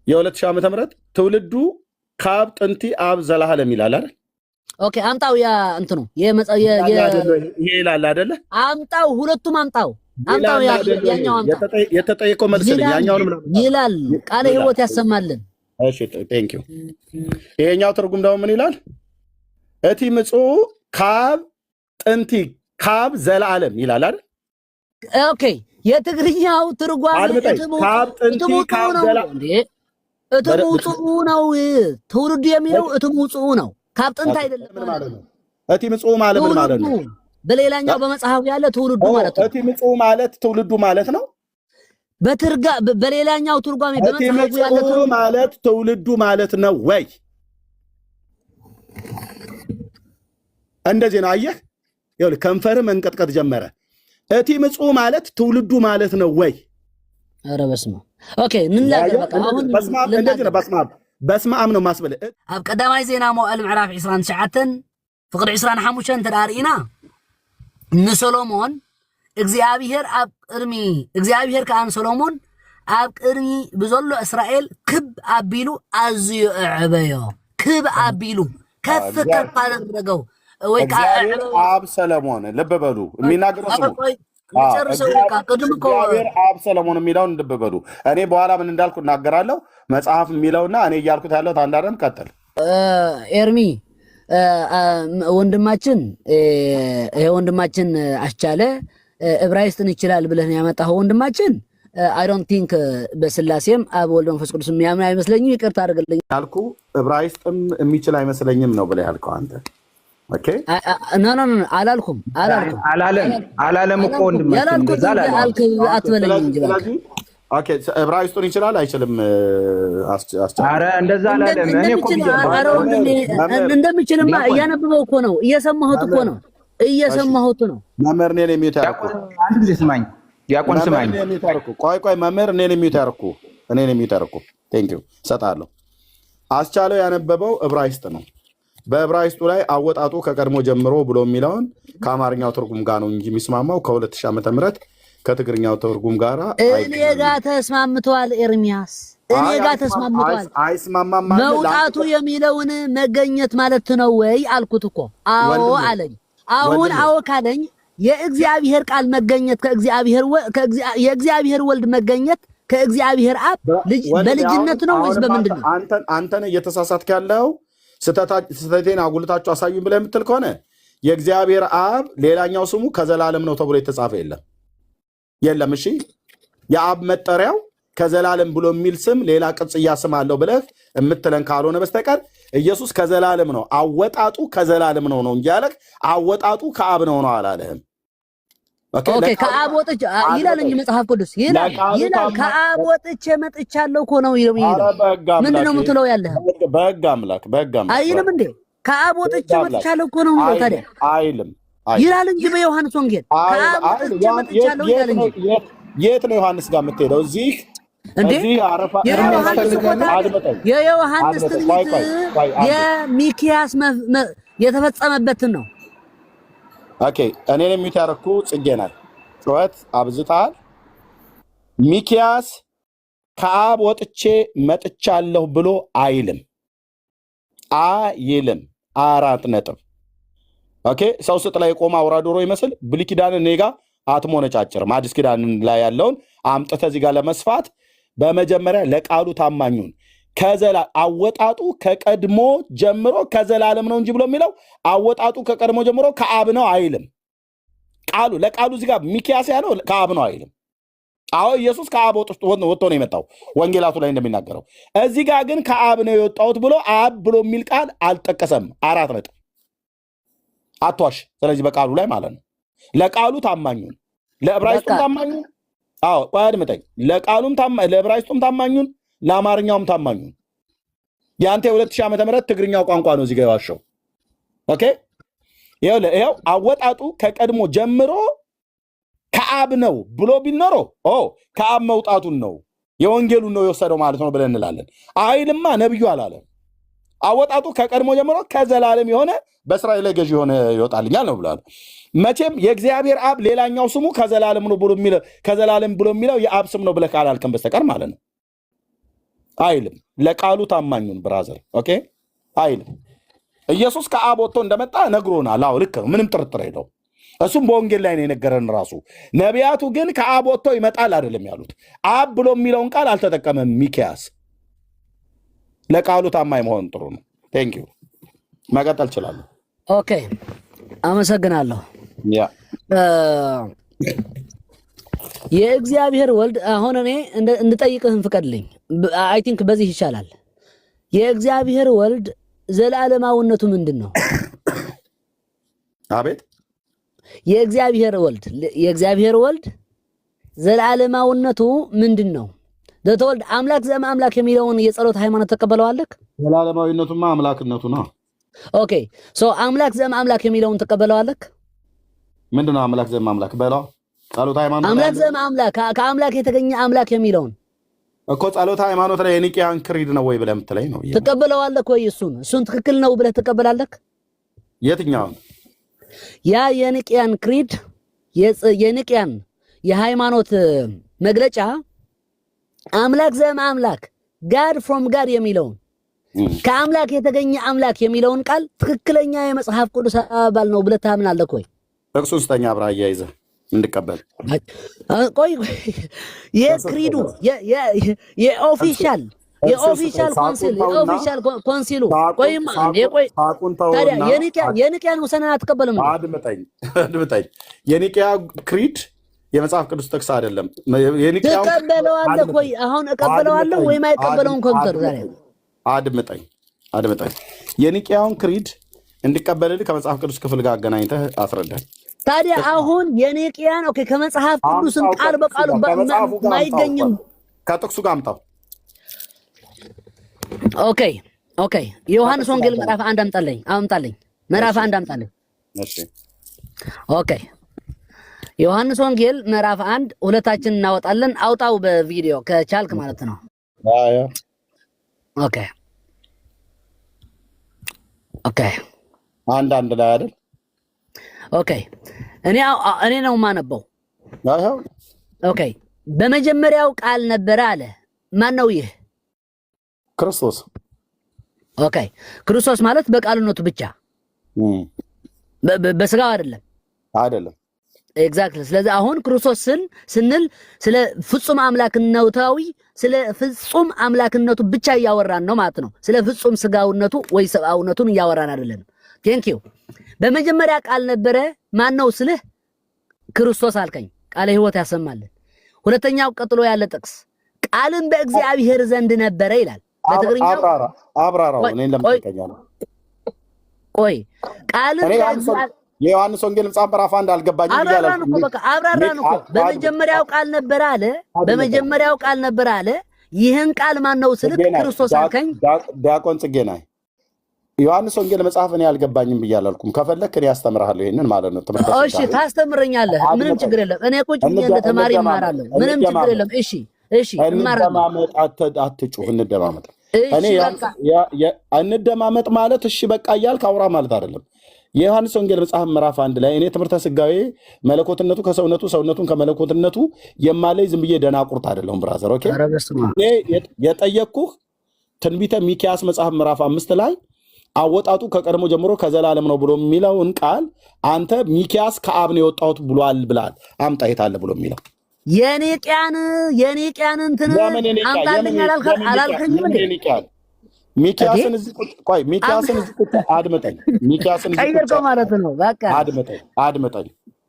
የ2000 ዓመተ ምህረት ትውልዱ ካብ ጥንቲ አብ ዘላለም ይላል አይደል? ኦኬ አምጣው ያ እንትኑ ይላል አይደለ? አምጣው ሁለቱም አምጣው ያኛው አምጣው የተጠየቀው መልስ ነው። ያኛውንም ይላል ቃለ ሕይወት ያሰማልን። እሺ ቴንክ ዩ። ይሄኛው ትርጉም ደግሞ ምን ይላል? እቲ ምጽኡ ካብ ጥንቲ ካብ ዘላለም ይላል አይደል? ኦኬ የትግርኛው ትርጓሜ ካብ ጥንቲ ካብ ዘላለም እትሙጽኡ ነው። ትውልዱ የሚለው እትሙጽኡ ነው። ካብ ጥንት አይደለም ማለት ነው። እቲ ምጽኡ ማለት ምን ማለት ነው? በሌላኛው በመጽሐፉ ያለ ትውልዱ ማለት ነው። እቲ ምጽኡ ማለት ትውልዱ ማለት ነው። በሌላኛው ትርጓሜ በመጽሐፉ ያለ ትውልዱ ማለት ትውልዱ ማለት ነው ወይ? እንደዚህ ነው። አየህ ይኸውልህ ከንፈር መንቀጥቀጥ ጀመረ። እቲ ምጽኡ ማለት ትውልዱ ማለት ነው ወይ? ኧረ በስመ አብ። ኦኬ እንላገር በቃ አሁን እንደዚህ ነው። በስመ አብ ነው ማስበለ ኣብ ቀዳማይ ዜና መዋዕል ምዕራፍ 29 ፍቅዲ 25 ተዳሪኢና ንሰሎሞን እግዚአብሔር ከአን ሰሎሞን ኣብ ቅድሚ ብዘሎ እስራኤል ክብ ኣቢሉ ኣዝዩ ዕበዮ ክብ ኣቢሉ ከፍ አደረገው ወይ አብ ሰሎሞን ልብ በሉ የሚናገረው ስሙ እግዚአብሔር አብ ሰሎሞን የሚለውን ልብ በሉ። እኔ በኋላ ምን እንዳልኩ እናገራለሁ። መጽሐፍ የሚለውና እኔ እያልኩት ያለው አንዳንድም ቀጥል ኤርሚ ወንድማችን ይሄ ወንድማችን አስቻለ ዕብራይስጥን ይችላል ብለህ ያመጣው ወንድማችን አይ ዶንት ቲንክ በስላሴም አብ ወልድ መንፈስ ቅዱስ የሚያምን አይመስለኝም። ይቅርታ አድርግልኝ ያልኩ ዕብራይስጥም የሚችል አይመስለኝም ነው ብለህ ያልከው አንተ። ኦኬ ኖ አላልኩም አላለም እኮ ወንድማችን እንደዛ አትበለኝ እንጂ ኦኬ ዕብራይስጡን ይችላል አይችልም? አረ እንደዛ አላለም። እኔ እኮ እንደሚችልማ እያነበበው እኮ ነው፣ እየሰማሁት እኮ ነው፣ እየሰማሁት ነው። መምህር እኔን የሚዩት ያርኩ አንድ ጊዜ ስማኝ፣ ዲያቆን ስማኝ። ቆይ መምህር እኔን የሚዩት ያርኩ ቴንክ ዩ ሰጣለሁ። አስቻለው ያነበበው ዕብራይስጥ ነው። በዕብራይስጡ ላይ አወጣጡ ከቀድሞ ጀምሮ ብሎ የሚለውን ከአማርኛው ትርጉም ጋር ነው እንጂ የሚስማማው ከ2000 ዓመተ ምህረት ከትግርኛው ትርጉም ጋር እኔ ጋር ተስማምቷል። ኤርሚያስ እኔ ጋር ተስማምቷል። አይስማማም መውጣቱ የሚለውን መገኘት ማለት ነው ወይ አልኩት እኮ። አዎ አለኝ። አሁን አዎ ካለኝ የእግዚአብሔር ቃል መገኘት የእግዚአብሔር ወልድ መገኘት ከእግዚአብሔር አብ በልጅነት ነው ወይስ በምንድን ነው? አንተን እየተሳሳትክ ያለው ስተቴን አጉልታችሁ አሳዩኝ ብለህ የምትል ከሆነ የእግዚአብሔር አብ ሌላኛው ስሙ ከዘላለም ነው ተብሎ የተጻፈ የለም። እሺ የአብ መጠሪያው ከዘላለም ብሎ የሚል ስም ሌላ ቅጽያ ስም አለው ብለህ የምትለን ካልሆነ በስተቀር ኢየሱስ ከዘላለም ነው፣ አወጣጡ ከዘላለም ነው እንጂ ያለህ አወጣጡ ከአብ ነው አላለህም። ኦኬ ከአብ ወጥቼ ይላል እንጂ መጽሐፍ ቅዱስ ይላል ከአብ ወጥቼ መጥቻለሁ እኮ ነው ይላል። ምንድነው የምትለው ያለህ? በሕግ አምላክ አይልም እንዴ? ከአብ ወጥቼ መጥቻለሁ እኮ ነው የሚለው። ታዲያ አይልም ይላል እንጂ በዮሐንስ ወንጌል ከአብ ወጥቼ መጥቻለሁ ይላል እንጂ። የት ነው ዮሐንስ ጋር የምትሄደው? እዚህ አረፋ የዮሐንስ ትንቢት የሚክያስ የተፈጸመበትን ነው። ኦኬ እኔን የሚታረኩ ጽጌናል ጩኸት አብዝታል። ሚክያስ ከአብ ወጥቼ መጥቻለሁ ብሎ አይልም። 4 ነጥብ። ኦኬ ሰው ስጥ ላይ ቆማ አውራ ዶሮ ይመስል ብሉይ ኪዳንን እኔ ጋር አትሞነጫጭርም። አዲስ ኪዳን ላይ ያለውን አምጥተህ እዚህ ጋር ለመስፋት በመጀመሪያ ለቃሉ ታማኙን አወጣጡ ከቀድሞ ጀምሮ ከዘላለም ነው እንጂ ብሎ የሚለው አወጣጡ ከቀድሞ ጀምሮ ከአብ ነው አይልም። ለቃሉ እዚህ ጋር ሚክያስ ያለው ከአብ ነው አይልም። አዎ ኢየሱስ ከአብ ወጥቶ ነው የመጣው ወንጌላቱ ላይ እንደሚናገረው። እዚህ ጋር ግን ከአብ ነው የወጣሁት ብሎ አብ ብሎ የሚል ቃል አልጠቀሰም። 4 ነጥብ። አትዋሽ። ስለዚህ በቃሉ ላይ ማለት ነው ለቃሉ ታማኙን ለዕብራይስጡም ታማኙን አድምጠኝ። ለዕብራይስጡም ታማኙን ለአማርኛውም ታማኙን የአንተ 2000 ዓመተ ምህረት ትግርኛው ቋንቋ ነው እዚህ ጋር የዋሸው። ኦኬ ይኸው አወጣጡ ከቀድሞ ጀምሮ ከአብ ነው ብሎ ቢኖሮ ከአብ መውጣቱን ነው የወንጌሉን ነው የወሰደው ማለት ነው ብለን እንላለን። አይልማ ነብዩ አላለም። አወጣጡ ከቀድሞ ጀምሮ ከዘላለም የሆነ በእስራኤል ላይ ገዢ የሆነ ይወጣልኛል ነው ብሏል። መቼም የእግዚአብሔር አብ ሌላኛው ስሙ ከዘላለም ነው ብሎ የሚለው የአብ ስም ነው ብለህ ካላልክም በስተቀር ማለት ነው። አይልም። ለቃሉ ታማኙን ብራዘር ኦኬ አይልም። ኢየሱስ ከአብ ወጥቶ እንደመጣ ነግሮናል። አዎ ልክ ነው፣ ምንም ጥርጥር የለውም። እሱም በወንጌል ላይ ነው የነገረን ራሱ። ነቢያቱ ግን ከአብ ወጥቶ ይመጣል አይደለም ያሉት። አብ ብሎ የሚለውን ቃል አልተጠቀመም ሚክያስ። ለቃሉ ታማኝ መሆን ጥሩ ነው። ቴንክ ዩ መቀጠል እችላለሁ። ኦኬ አመሰግናለሁ። ያ የእግዚአብሔር ወልድ አሁን እኔ እንድጠይቅህን ፍቀድልኝ። አይ ቲንክ በዚህ ይሻላል። የእግዚአብሔር ወልድ ዘላለማዊነቱ ምንድን ነው? አቤት የእግዚአብሔር ወልድ ዘላለማዊነቱ ምንድን ነው? ዘተወልድ አምላክ ዘእምአምላክ የሚለውን የጸሎት ሃይማኖት ተቀበለዋለህ? ዘላለማዊነቱማ አምላክነቱ ነው። ኦኬ ሶ አምላክ ዘእምአምላክ የሚለውን ተቀበለዋለህ? ምንድነው አምላክ ዘእምአምላክ በለው? ጸሎት ሃይማኖት አምላክ ዘእምአምላክ ከአምላክ የተገኘ አምላክ የሚለውን እኮ ጸሎት ሃይማኖት ላይ የኒቅያን ክሪድ ነው ወይ ብለህ የምትለኝ ነው? ተቀበለዋለህ ወይ? እሱን ትክክል ነው ብለህ ተቀበላለህ? የትኛውን? ያ የኒቅያን ክሪድ የኒቅያን የሃይማኖት መግለጫ አምላክ ዘእምአምላክ ጋድ ፍሮም ጋድ የሚለውን ከአምላክ የተገኘ አምላክ የሚለውን ቃል ትክክለኛ የመጽሐፍ ቅዱስ አባል ነው ብለህ ታምናለህ ወይ? ጥቅሱን ስጠኝ አብረህ አያይዘህ እንድቀበል። ቆይ የክሪዱ የኦፊሻል ኮንሲሉ ቆይማ ታዲያ የኒቅያን ውሰናን አትቀበልም? አድምጠኝ። የኒቅያ ክሪድ የመጽሐፍ ቅዱስ ጥቅስ አይደለም። ትቀበለዋለህ ወይ? አሁን እቀበለዋለሁ ወይም አይቀበለውም ኮምፒውተር ዛሬ አድምጠኝ። የኒቅያውን ክሪድ እንዲቀበልልህ ከመጽሐፍ ቅዱስ ክፍል ጋር አገናኝተህ አስረዳኝ። ታዲያ አሁን የኒቅያን ኦኬ ከመጽሐፍ ቅዱስን ቃል በቃሉ ማይገኝም ከጥቅሱ ጋር አምጣው። ኦኬ ዮሐንስ ወንጌል ምዕራፍ 1 አምጣልኝ። ምዕራፍ 1 አምጣልኝ። እሺ ኦኬ ዮሐንስ ወንጌል ምዕራፍ 1 ሁለታችን እናወጣለን። አውጣው በቪዲዮ ከቻልክ ማለት ነው። አያ ኦኬ አንድ ላይ አይደል? ኦኬ እኔ ነው የማነበው። አዎ ኦኬ በመጀመሪያው ቃል ነበረ አለ። ማን ነው ይህ? ክርስቶስ። ኦኬ ክርስቶስ ማለት በቃልነቱ ብቻ በስጋው አይደለም። ኤግዛክትሊ። ስለዚህ አሁን ክርስቶስ ስንል ስለ ፍጹም አምላክነቱ ብቻ እያወራን ነው ማለት ነው። ስለ ፍጹም ስጋውነቱ ወይ ሰብአውነቱን እያወራን አይደለም። ቴንክ ዩ። በመጀመሪያ ቃል ነበረ ማን ነው ስልህ ክርስቶስ አልከኝ። ቃለ ሕይወት ያሰማልን። ሁለተኛው ቀጥሎ ያለ ጥቅስ ቃልም በእግዚአብሔር ዘንድ ነበረ ይላል። በትግርኛው አብራራው። እኔን ለምትቀኛለህ? ቆይ ቃልም የዮሐንስ ወንጌል መጽሐፍ ምዕራፍ 1 አልገባኝም ብያለሁ እኮ። በቃ አብራራን እኮ። በመጀመሪያው ቃል ነበረ አለ። ይህን ቃል ማን ነው ስልክ ክርስቶስ አልከኝ። ዲያቆን ጽጌናይ ዮሐንስ ወንጌል መጽሐፍ እኔ አልገባኝም ብያለሁ። ከፈለክ እኔ አስተምርሃለሁ ይሄንን ማለት ነው። እሺ ታስተምረኛለህ፣ ምንም ችግር የለም። እኔ ቁጭ ብዬ እንደ ተማሪ እማራለሁ፣ ምንም ችግር የለም። እሺ እማራለሁ። አትጩህ፣ እንደማመጥ። እኔ እንደማመጥ ማለት እሺ በቃ እያልክ አውራ ማለት አይደለም። የዮሐንስ ወንጌል መጽሐፍ ምዕራፍ 1 ላይ እኔ ትምህርተ ስጋዌ መለኮትነቱ ከሰውነቱ ሰውነቱን ከመለኮትነቱ የማለይ ዝም ብዬ ደናቁርት አይደለሁም ብራዘር። ኦኬ እኔ የጠየቅኩህ ትንቢተ ሚክያስ መጽሐፍ ምዕራፍ 5 ላይ አወጣጡ ከቀድሞ ጀምሮ ከዘላለም ነው ብሎ የሚለውን ቃል አንተ ሚክያስ ከአብ ነው የወጣሁት ብሏል ብላል። አምጣ የታለ ብሎ የሚለው የኒቅያን እንትን አምጣልኝ አላልከኝም እንዴ? ሚክያስን እዚህ ቁጭ አድምጠኝ። ሚክያስን እዚህ ቁጭ ማለት ነው። በቃ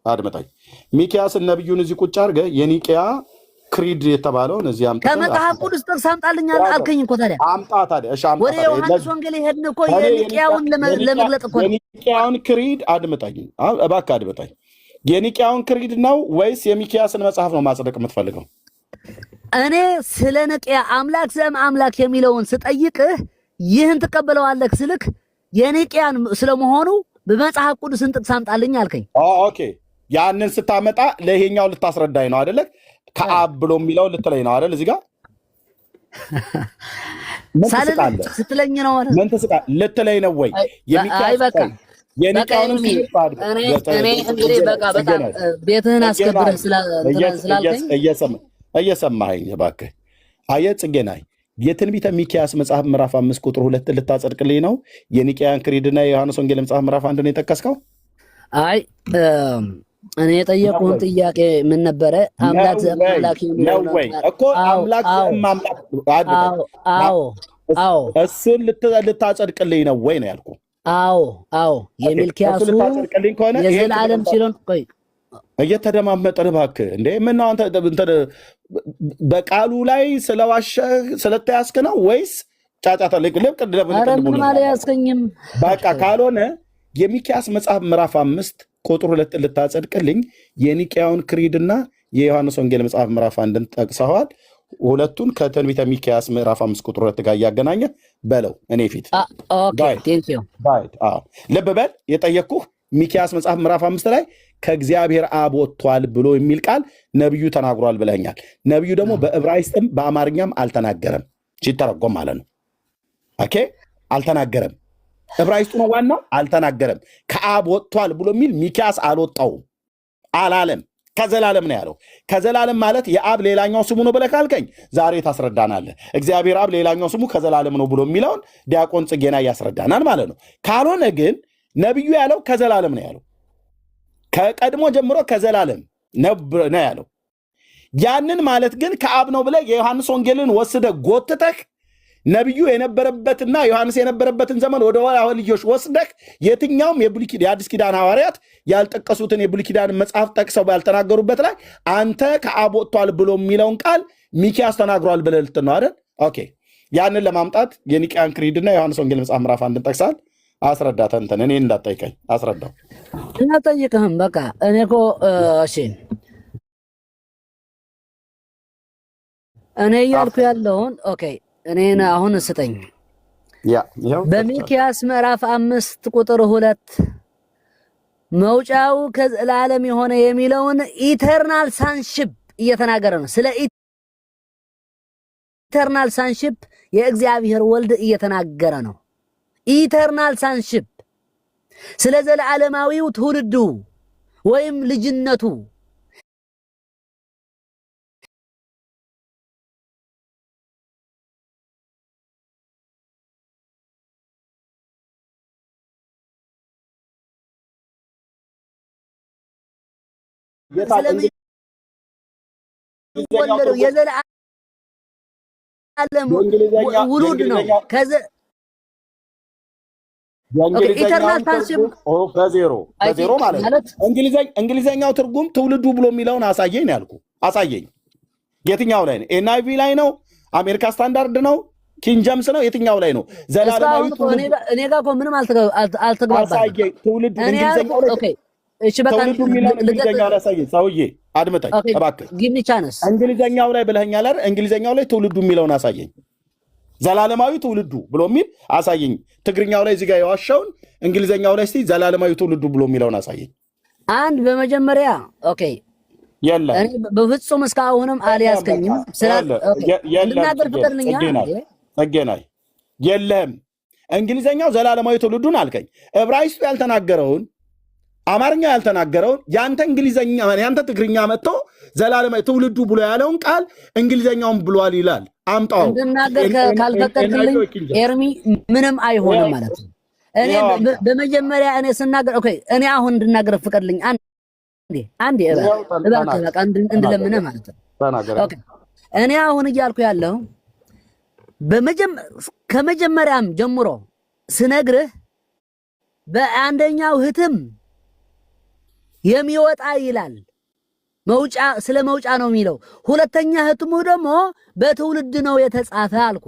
አድምጠኝ። ሚክያስን ነብዩን እዚህ ቁጭ አድርገህ የኒቅያ ክሪድ የተባለውን እዚህ አምጣ። ከመጽሐፍ ቅዱስ ጥቅስ አምጣልኝ አልከኝ እኮ። ታዲያ አምጣ። እሺ አምጣ። ወደ ዮሐንስ ወንጌል ሄድን እኮ የኒቅያውን ለመግለጥ እኮ። የኒቅያውን ክሪድ አድምጠኝ፣ እባክህ አድምጠኝ። የኒቅያውን ክሪድ ነው ወይስ የሚክያስን መጽሐፍ ነው ማጽደቅ የምትፈልገው? እኔ ስለ ኒቅያ አምላክ ዘእምአምላክ የሚለውን ስጠይቅህ ይህን ትቀበለዋለህ ስልክ የኒቅያን ስለመሆኑ በመጽሐፍ ቅዱስን ጥቅስ አምጣልኝ አልከኝ። ኦኬ ያንን ስታመጣ ለይሄኛው ልታስረዳኝ ነው አይደለ? ከአብ ብሎ የሚለው ልትለኝ ነው አይደል? እዚህ ጋር ስትለኝ ነው ማለት ምን ትስቃለህ? ልትለኝ ነው ወይ? የኒቅያውን እኔ እንግዲህ በቃ በጣም ቤትህን አስከብረህ ስላልከኝ እየሰማኸኝ እባክህ። አየህ ጽጌናይ የትንቢተ ሚክያስ መጽሐፍ ምዕራፍ 5 ቁጥር 2 ልታጸድቅልኝ ነው? የኒቅያን ክሪድና የዮሐንስ ወንጌል መጽሐፍ ምዕራፍ 1 ነው የጠቀስከው? አይ እኔ የጠየቁህን ጥያቄ ምን ነበረ? አምላክ ዘእምላክ ነው ወይ እኮ አምላክ ዘእምላክ እሱን ልታጸድቅልኝ ነው ወይ ነው ያልኩህ። አዎ የሚልኪያሱ የዘላለም ሲሆን ቆይ እየተደማመጠን እባክህ እንዴ ምን ነው አንተ በቃሉ ላይ ስለዋሸህ ስለተያዝክ ነው ወይስ ጫጫታ ያስከኝም? በቃ ካልሆነ የሚክያስ መጽሐፍ ምዕራፍ 5 ቁጥር 2 ልታጸድቅልኝ የኒቅያውን ክሪድና የዮሐንስ ወንጌል መጽሐፍ ምዕራፍ 1ን ጠቅሰዋል። ሁለቱን ከትንቢተ ሚክያስ ምዕራፍ 5 ቁጥር 2 ጋር እያገናኘ በለው እኔ ፊት ልብ በል። የጠየቅኩህ ሚክያስ መጽሐፍ ምዕራፍ 5 ላይ ከእግዚአብሔር አብ ወጥቷል ብሎ የሚል ቃል ነቢዩ ተናግሯል ብለኛል። ነቢዩ ደግሞ በዕብራይስጥም በአማርኛም አልተናገረም፣ ሲተረጎም ማለት ነው። ኦኬ አልተናገረም። ዕብራይስጡ ነው ዋናው፣ አልተናገረም። ከአብ ወጥቷል ብሎ የሚል ሚክያስ አልወጣውም አላለም። ከዘላለም ነው ያለው። ከዘላለም ማለት የአብ ሌላኛው ስሙ ነው ብለህ ካልከኝ ዛሬ ታስረዳናለህ። እግዚአብሔር አብ ሌላኛው ስሙ ከዘላለም ነው ብሎ የሚለውን ዲያቆን ጽጌና ያስረዳናል ማለት ነው። ካልሆነ ግን ነቢዩ ያለው ከዘላለም ነው ያለው። ከቀድሞ ጀምሮ ከዘላለም ነው ያለው። ያንን ማለት ግን ከአብ ነው ብለህ የዮሐንስ ወንጌልን ወስደህ ጎትተህ ነቢዩ የነበረበትና ዮሐንስ የነበረበትን ዘመን ወደ ልጆች ወስደህ የትኛውም የአዲስ ኪዳን ሐዋርያት ያልጠቀሱትን የብሉይ ኪዳን መጽሐፍ ጠቅሰው ባልተናገሩበት ላይ አንተ ከአብ ወጥቷል ብሎ የሚለውን ቃል ሚክያስ ተናግሯል ብለህ ልትል ነው አይደል? ኦኬ ያንን ለማምጣት የኒቅያን ክሪድና የዮሐንስ ወንጌል መጽሐፍ ምዕራፍ 1ን ጠቅሳል። አስረዳ ተንተን እኔ እንዳጠይቀኝ አስረዳው። እናጠይቅህም በቃ እኔ እኮ እሺ እኔ እያልኩ ያለውን ኦኬ እኔን አሁን ስጠኝ። በሚክያስ ምዕራፍ 5 ቁጥር 2 መውጫው ከዘላለም የሆነ የሚለውን ኢተርናል ሳንሺፕ እየተናገረ ነው። ስለ ኢተርናል ሳንሺፕ የእግዚአብሔር ወልድ እየተናገረ ነው። ኢተርናል ሳንሺፕ ስለ ዘላለማዊው ትውልዱ ወይም ልጅነቱ የዘላለም ውሉድ ነው። ኢተርናል ሳንሺፕ በዜሮ ማለት እንግሊዘኛው ትርጉም ትውልዱ ብሎ የሚለውን አሳየኝ ነው ያልኩህ። አሳየኝ። የትኛው ላይ ነው? ኤንአይቪ ላይ ነው? አሜሪካ ስታንዳርድ ነው? ኪንግ ጀምስ ነው? የትኛው ላይ ነው? ዘላለማዊ እኔ ጋር እኮ ምንም አልተግባባንም። አሳየኝ። ትውልድ እንግሊዘኛው ላይ እሺ በቃ ትውልዱ የሚለውን እንግሊዘኛው ላይ አሳየኝ። ሰውዬ አድምጠኝ እባክህ። እንግሊዘኛው ላይ ብለኸኛል አይደል? እንግሊዘኛው ላይ ትውልዱ የሚለውን አሳየኝ። ዘላለማዊ ትውልዱ ብሎ የሚል አሳየኝ። ትግርኛው ላይ እዚህ ጋር የዋሻውን እንግሊዘኛው ላይ እስቲ ዘላለማዊ ትውልዱ ብሎ የሚለውን አሳየኝ። አንድ በመጀመሪያ ኦኬ የለም እኔ በፍጹም እስካሁንም አልያዝከኝም። እንድናገር ፍቀድልኛ። ተገናኝ የለም እንግሊዘኛው ዘላለማዊ ትውልዱን አልከኝ። ዕብራይስጡ ያልተናገረውን አማርኛ ያልተናገረውን ያንተ እንግሊዘኛ ያንተ ትግርኛ መጥቶ ዘላለማዊ ትውልዱ ብሎ ያለውን ቃል እንግሊዘኛውን ብሏል ይላል። አምጣው እንድናገር ካልፈቀድልኝ ኤርሚ ምንም አይሆንም ማለት ነው። እኔ በመጀመሪያ እኔ ስናገር ኦኬ እኔ አሁን እንድናገር ፍቀድልኝ። አንዴ እባክህ በቃ እንድለምነህ ማለት ነው። ኦኬ እኔ አሁን እያልኩ ያለው ከመጀመሪያም ጀምሮ ስነግርህ በአንደኛው ህትም የሚወጣ ይላል። መውጫ ስለ መውጫ ነው የሚለው። ሁለተኛ ህትሙ ደግሞ በትውልድ ነው የተጻፈ አልኩ።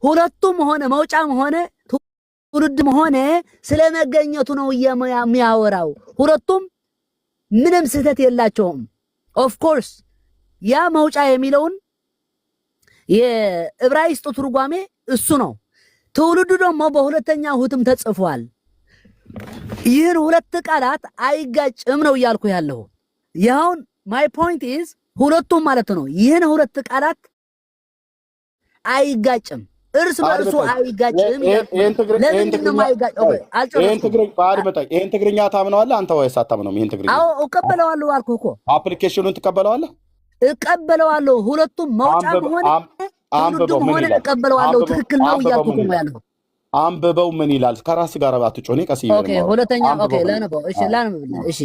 ሁለቱም ሆነ መውጫም ሆነ ትውልድም ሆነ ስለ መገኘቱ ነው የሚያወራው። ሁለቱም ምንም ስህተት የላቸውም። ኦፍ ኮርስ ያ መውጫ የሚለውን የዕብራይስጡ ትርጓሜ እሱ ነው። ትውልዱ ደግሞ በሁለተኛው ህትም ተጽፏል። ይህን ሁለት ቃላት አይጋጭም ነው እያልኩ ያለው። ይኸውን ማይ ፖይንት ኢዝ ሁለቱም ማለት ነው። ይህን ሁለት ቃላት አይጋጭም፣ እርስ በእርሱ አይጋጭም። ለምንድን ነው አይጋጭም? ይህን ትግርኛ ታምነዋለህ አንተ ወይስ አታምነውም? ይህን ትግርኛ አዎ እቀበለዋለሁ አልኩህ እኮ። አፕሊኬሽኑን ትቀበለዋለህ? እቀበለዋለሁ። ሁለቱም መውጫ ሆነ ትውልዱ ሆነ ተቀበለዋለሁ ትክክል ነው እያልኩ ነው ያለው። አንብበው ምን ይላል? ከራስ ጋር ባትጮኔ ቀስ ይበል። ኦኬ ሁለተኛ ኦኬ ላነበው። እሺ ላነበው። እሺ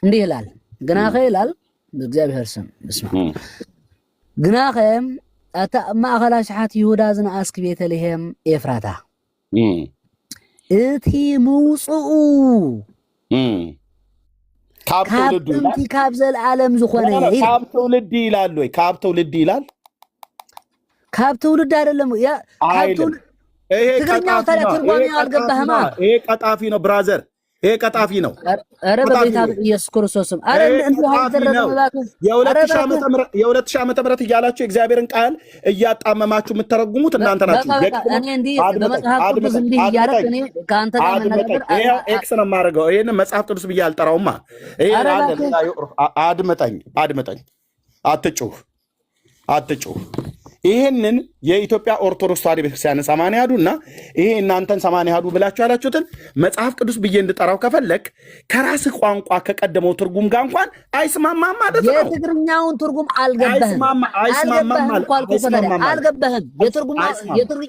እንዲህ ይላል ግናኸ ይላል በእግዚአብሔር ስም እስማ ግናኸ አታ ማእኸላ ሸሓት ይሁዳ ዝነአስክ ቤተልሔም ኤፍራታ እቲ ምውፅኡ ካብ ትውልዱ ካብ ዘለዓለም ዝኾነ ካብ ትውልድ ይላል ወይ ካብ ትውልድ ይላል? ካብ ትውልድ አይደለም ያ ካብ ትውልድ ይሄ ትግርኛው ታዲያ ትርጓሜው አልገባህማ። ይሄ ቀጣፊ ነው ብራዘር፣ ይሄ ቀጣፊ ነው። ኧረ በጌታ ኢየሱስ ክርስቶስም ኧረ እንዴ ሀይተረከባቱ የ2000 ዓመተ ምህረት እያላችሁ የእግዚአብሔርን ቃል እያጣመማችሁ የምትተረጉሙት እናንተ ናችሁ። እኔ እንዴ በመጽሐፍ ቅዱስ እንዲህ እያደረክ እኔ ከአንተ ጋር መነጋገር ይሄ ኤክስ ነው የማደርገው። ይሄን መጽሐፍ ቅዱስ ብዬ አልጠራውማ። ይሄ አድመጠኝ፣ አትጩህ። ይሄንን የኢትዮጵያ ኦርቶዶክስ ተዋሕዶ ቤተክርስቲያን 80 ያዱና ይሄ እናንተን 80 ያዱ ብላችሁ ያላችሁትን መጽሐፍ ቅዱስ ብዬ እንድጠራው ከፈለክ ከራስ ቋንቋ ከቀደመው ትርጉም ጋር እንኳን አይስማማም ማለት ነው። የትግርኛውን ትርጉም አልገባህም።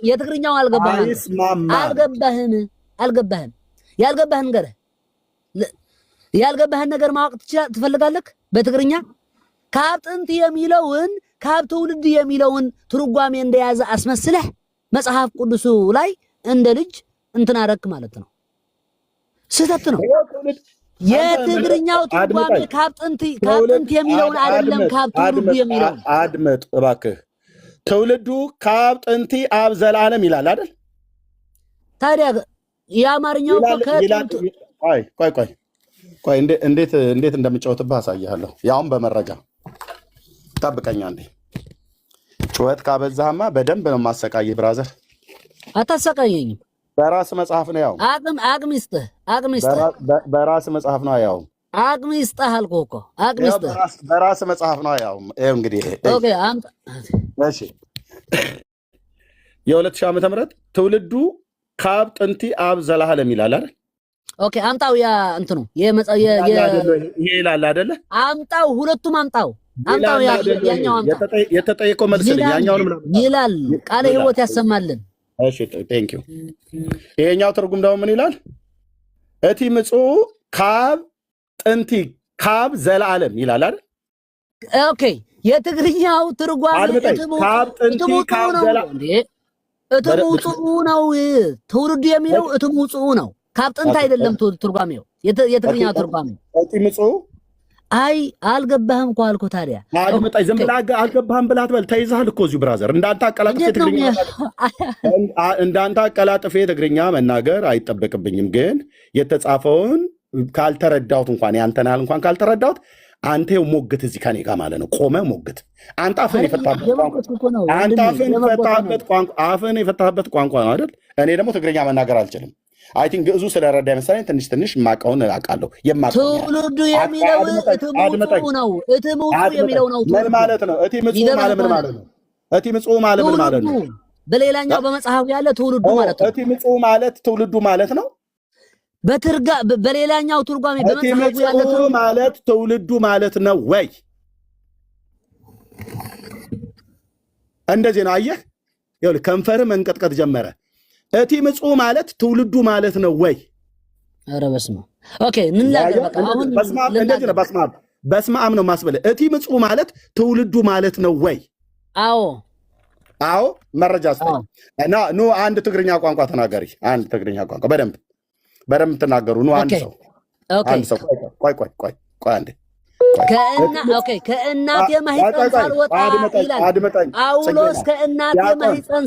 የትግርኛው አልገባህም። ያልገባህን ነገር ማወቅ ትፈልጋለህ? በትግርኛ ካብ ጥንት የሚለውን ካብ ትውልድ የሚለውን ትርጓሜ እንደያዘ አስመስለህ መጽሐፍ ቅዱሱ ላይ እንደ ልጅ እንትን አደረክ ማለት ነው። ስህተት ነው። የትግርኛው ትርጓሜ ካብ ጥንት የሚለውን አይደለም፣ ካብ ትውልዱ የሚለውን አድመጥ እባክህ። ትውልዱ ካብ ጥንቲ አብ ዘላለም ይላል አይደል? ታዲያ የአማርኛው ቆይ እንዴት እንደምጫወትብህ አሳይሃለሁ። ያውም በመረጃ ጠብቀኛ እንዴ። ጩኸት ካበዛህማ በደንብ ነው ማሰቃይ ብራዘር። አታሰቃየኝም። በራስ መጽሐፍ ነው። ያው አቅም ይስጥህ። በራስ መጽሐፍ ነው። ያው አቅም ይስጥህ አልኩህ እኮ አቅም ይስጥህ። በራስ መጽሐፍ ነው። ያው እንግዲህ ኦኬ አምጣ። እሺ የ2000 ዓመተ ምህረት ትውልዱ ካብ ጥንቲ አብ ዘላለም ይላል አይደል? ኦኬ አምጣው። ያ እንትኑ ይሄ ይላል አይደለ? አምጣው፣ ሁለቱም አምጣው። ያኛው አምጣ። የተጠየቀው መልስ ያኛውንም ይላል። ቃለ ሕይወት ያሰማልን። እሺ ቴንክ ዩ። ይሄኛው ትርጉም ደግሞ ምን ይላል? እቲ ምጽኡ ካብ ጥንቲ ካብ ዘላለም ይላል አይደል? ኦኬ የትግርኛው ትርጓሜ ካብ ጥንቲ ካብ ዘላለም እትምውጽኡ ነው። ትውልዱ የሚለው እትምውጽኡ ነው። ካብ ጥንት አይደለም ትርጓሜው። የትግርኛው ትርጓሜ እቲ ምጽኡ አይ አልገባህም እኮ አልኩህ። ታዲያ አድመጣኝ። ዝም ብለህ አልገባህም ብለህ አትበል። ተይዘሃል እኮ እዚሁ ብራዘር። እንዳንተ አቀላጥፌ ትግርኛ መናገር አይጠበቅብኝም፣ ግን የተጻፈውን ካልተረዳሁት እንኳን ያንተን ያህል እንኳን ካልተረዳሁት አንተ ይኸው ሞግት እዚህ ከኔ ጋር ማለት ነው። ቆመህ ሞግት። አንተ አፍህን የፈታህበት ቋንቋ ነው አይደል? እኔ ደግሞ ትግርኛ መናገር አልችልም። አይ ቲንክ ግዕዙ ስለረዳ መሰለኝ ትንሽ የማውቀውን አውቃለሁ። ትውልዱ የሚለው እትምውጽኡ ነው። እትምውጽኡ የሚለው ነው። ምን ማለት ነው? እቲ ምጽኡ ማለት ምን ማለት ነው? እቲ ምጽኡ ማለት ምን ማለት ነው? በሌላኛው በመጽሐፉ ያለ ትውልዱ ማለት ነው። እቲ ምጽኡ ማለት ትውልዱ ማለት ነው። በሌላኛው ትርጓሜ በመጽሐፉ ያለ ትውልዱ ማለት ትውልዱ ማለት ነው ወይ? እንደዚህ ነው። አየህ፣ ይኸውልህ ከንፈርህ መንቀጥቀጥ ጀመረ። እቲ ምጽኡ ማለት ትውልዱ ማለት ነው ወይ? ኧረ በስመ አብ። ኦኬ እንላገር በቃ አሁን እንደዚህ ነው። በስመ አብ ነው ማስበለ። እቲ ምጽኡ ማለት ትውልዱ ማለት ነው ወይ? አዎ መረጃ ስጠኝ። ኑ አንድ ትግርኛ ቋንቋ ተናገሪ። አንድ ትግርኛ ቋንቋ በደንብ ትናገሩ። ኑ አንድ ሰው ቆይ አንዴ ከእናቴ ማህፀን ሳልወጣ ይላል ጳውሎስ። ከእናቴ ማህፀን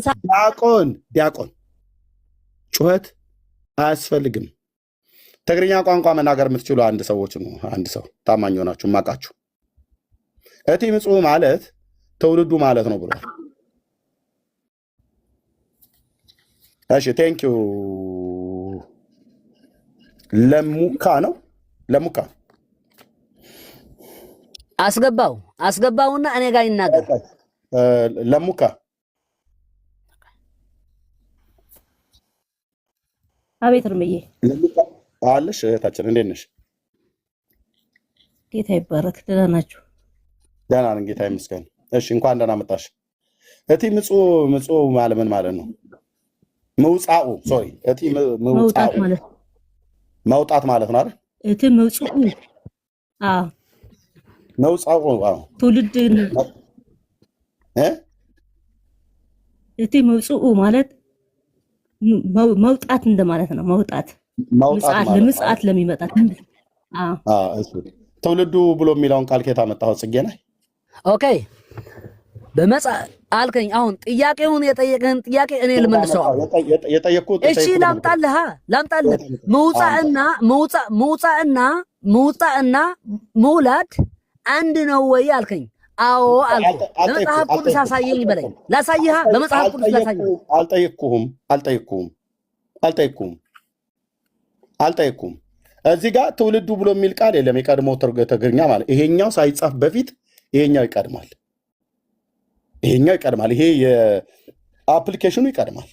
ዲያቆን ጩኸት አያስፈልግም። ትግርኛ ቋንቋ መናገር የምትችሉ አንድ ሰው ታማኝ ሆናችሁ ማቃችሁ። እቲ ምጽኡ ማለት ትውልዱ ማለት ነው ብሏል። እሺ ቴንክ ዩ። ለሙካ ነው ለሙካ አስገባውና እኔ ጋር ይናገር። ለሙካ አቤት እርምዬ አለሽ? እህታችን እንዴት ነሽ? ጌታ ይባረክ። ደህና ናችሁ? ደህና ነን ጌታ ይመስገን። እሺ እንኳን ደህና መጣሽ። እቲ ምጽኡ ማለት ምን ማለት ነው? መውጻኡ ሶሪ እቲ መውጣት ማለት መውጣት ማለት ነው አይደል? እቲ መውጽኡ መውጻኡ ትውልድ እቲ መውጽኡ ማለት መውጣት እንደማለት ነው። መውጣት ለምጽአት ለሚመጣ እሱ ትውልዱ ብሎ የሚለውን ቃል ከየት አመጣኸው ጽጌ ነህ? ኦኬ አልከኝ። አሁን ጥያቄውን የጠየቀህን ጥያቄ እኔ ልመልሰው። እሺ ላምጣልህ መውጣትና መውላድ አንድ ነው ወይ አልከኝ። አዎ አልኩ። በመጽሐፍ ቅዱስ አሳየኝ በለኝ። ላሳይሃ በመጽሐፍ ቅዱስ ላሳይህ። አልጠየቅኩም። እዚህ ጋር ትውልዱ ብሎ የሚል ቃል የለም። የቀድሞ ትግርኛ ማለት ይሄኛው ሳይጻፍ በፊት ይሄኛው ይቀድማል። ይሄ የአፕሊኬሽኑ ይቀድማል።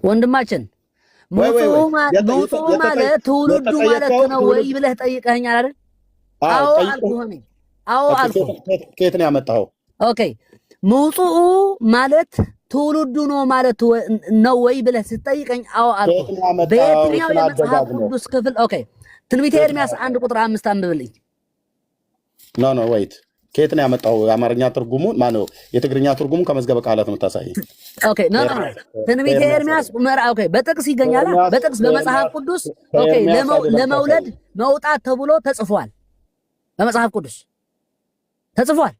ወንድማችን መውጡ ማለት ትውልዱ ማለት ነው ወይ ብለህ ጠይቀኸኛል አይደል? አዎ አልኩህ። ከየት ነው ያመጣኸው? ኦኬ መውጡኡ ማለት ትውልዱ ነው ማለት ነው ወይ ብለህ ስትጠይቀኝ አዎ አልኩህ። በየትኛው የመጽሐፍ ቅዱስ ክፍል? ኦኬ ትንቢተ ኤርምያስ 1:5 አንብብልኝ። ኖ ወይት ከየት ነው ያመጣው? የአማርኛ ትርጉሙን ማነው? የትግርኛ ትርጉሙን ከመዝገበ ቃላት ነው የምታሳየኝ። ኦኬ ትንቢተ ኤርምያስ ኦኬ በጥቅስ ይገኛል። በጥቅስ በመጽሐፍ ቅዱስ ኦኬ ለመውለድ መውጣት ተብሎ ተጽፏል። በመጽሐፍ ቅዱስ ተጽፏል።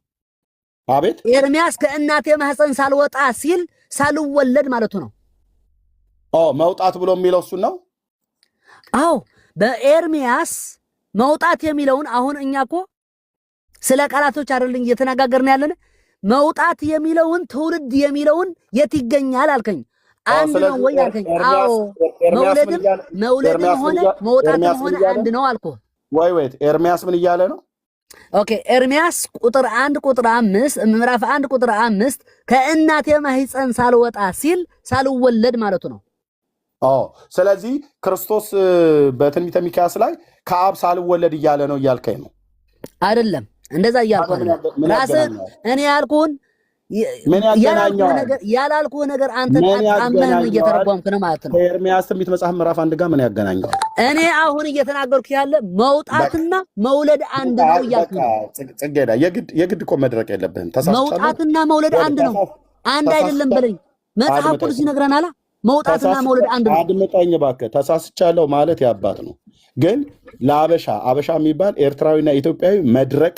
አቤት ኤርምያስ ከእናቴ ማህፀን ሳልወጣ ሲል ሳልወለድ ማለቱ ነው። መውጣት ብሎ የሚለው እሱን ነው። አዎ በኤርምያስ መውጣት የሚለውን አሁን እኛ እኮ ስለ ቃላቶች አይደለም እየተነጋገርን ያለን። መውጣት የሚለውን ትውልድ የሚለውን የት ይገኛል አልከኝ። አንድ ነው ወይ አልከኝ። አዎ መውለድም ሆነ መውጣትም ሆነ አንድ ነው አልኩህ። ወይት ኤርምያስ ምን እያለ ነው? ኦኬ ኤርምያስ ቁጥር 1 ቁጥር 5 ምዕራፍ 1 ቁጥር 5 ከእናቴ ማህፀን ሳልወጣ ሲል ሳልወለድ ማለቱ ነው። ስለዚህ ክርስቶስ በትንቢተ ሚክያስ ላይ ከአብ ሳልወለድ እያለ ነው እያልከኝ ነው? አይደለም እንደዛ እያልኩህ ራስህ እኔ ያልኩህን ያላልኩህ ነገር አንተ አምነህ እየተረጎምክ ነው ማለት ነው። ከኤርምያስ ትንቢት መጽሐፍ ምዕራፍ 1 ጋር ምን ያገናኘዋል? እኔ አሁን እየተናገርኩ ያለ መውጣትና መውለድ አንድ ነው እያልኩ ነው። ጽጌዳ የግድ እኮ መድረቅ የለብህም። መውጣትና መውለድ አንድ ነው፣ አንድ አይደለም በለኝ። መጽሐፍ ቅዱስ ይነግረናል። መውጣትና መውለድ አንድ ነው። አድምጠኝ እባክህ። ተሳስቻለሁ ማለት ያባት ነው። ግን ለአበሻ የሚባል ኤርትራዊና ኢትዮጵያዊ መድረቅ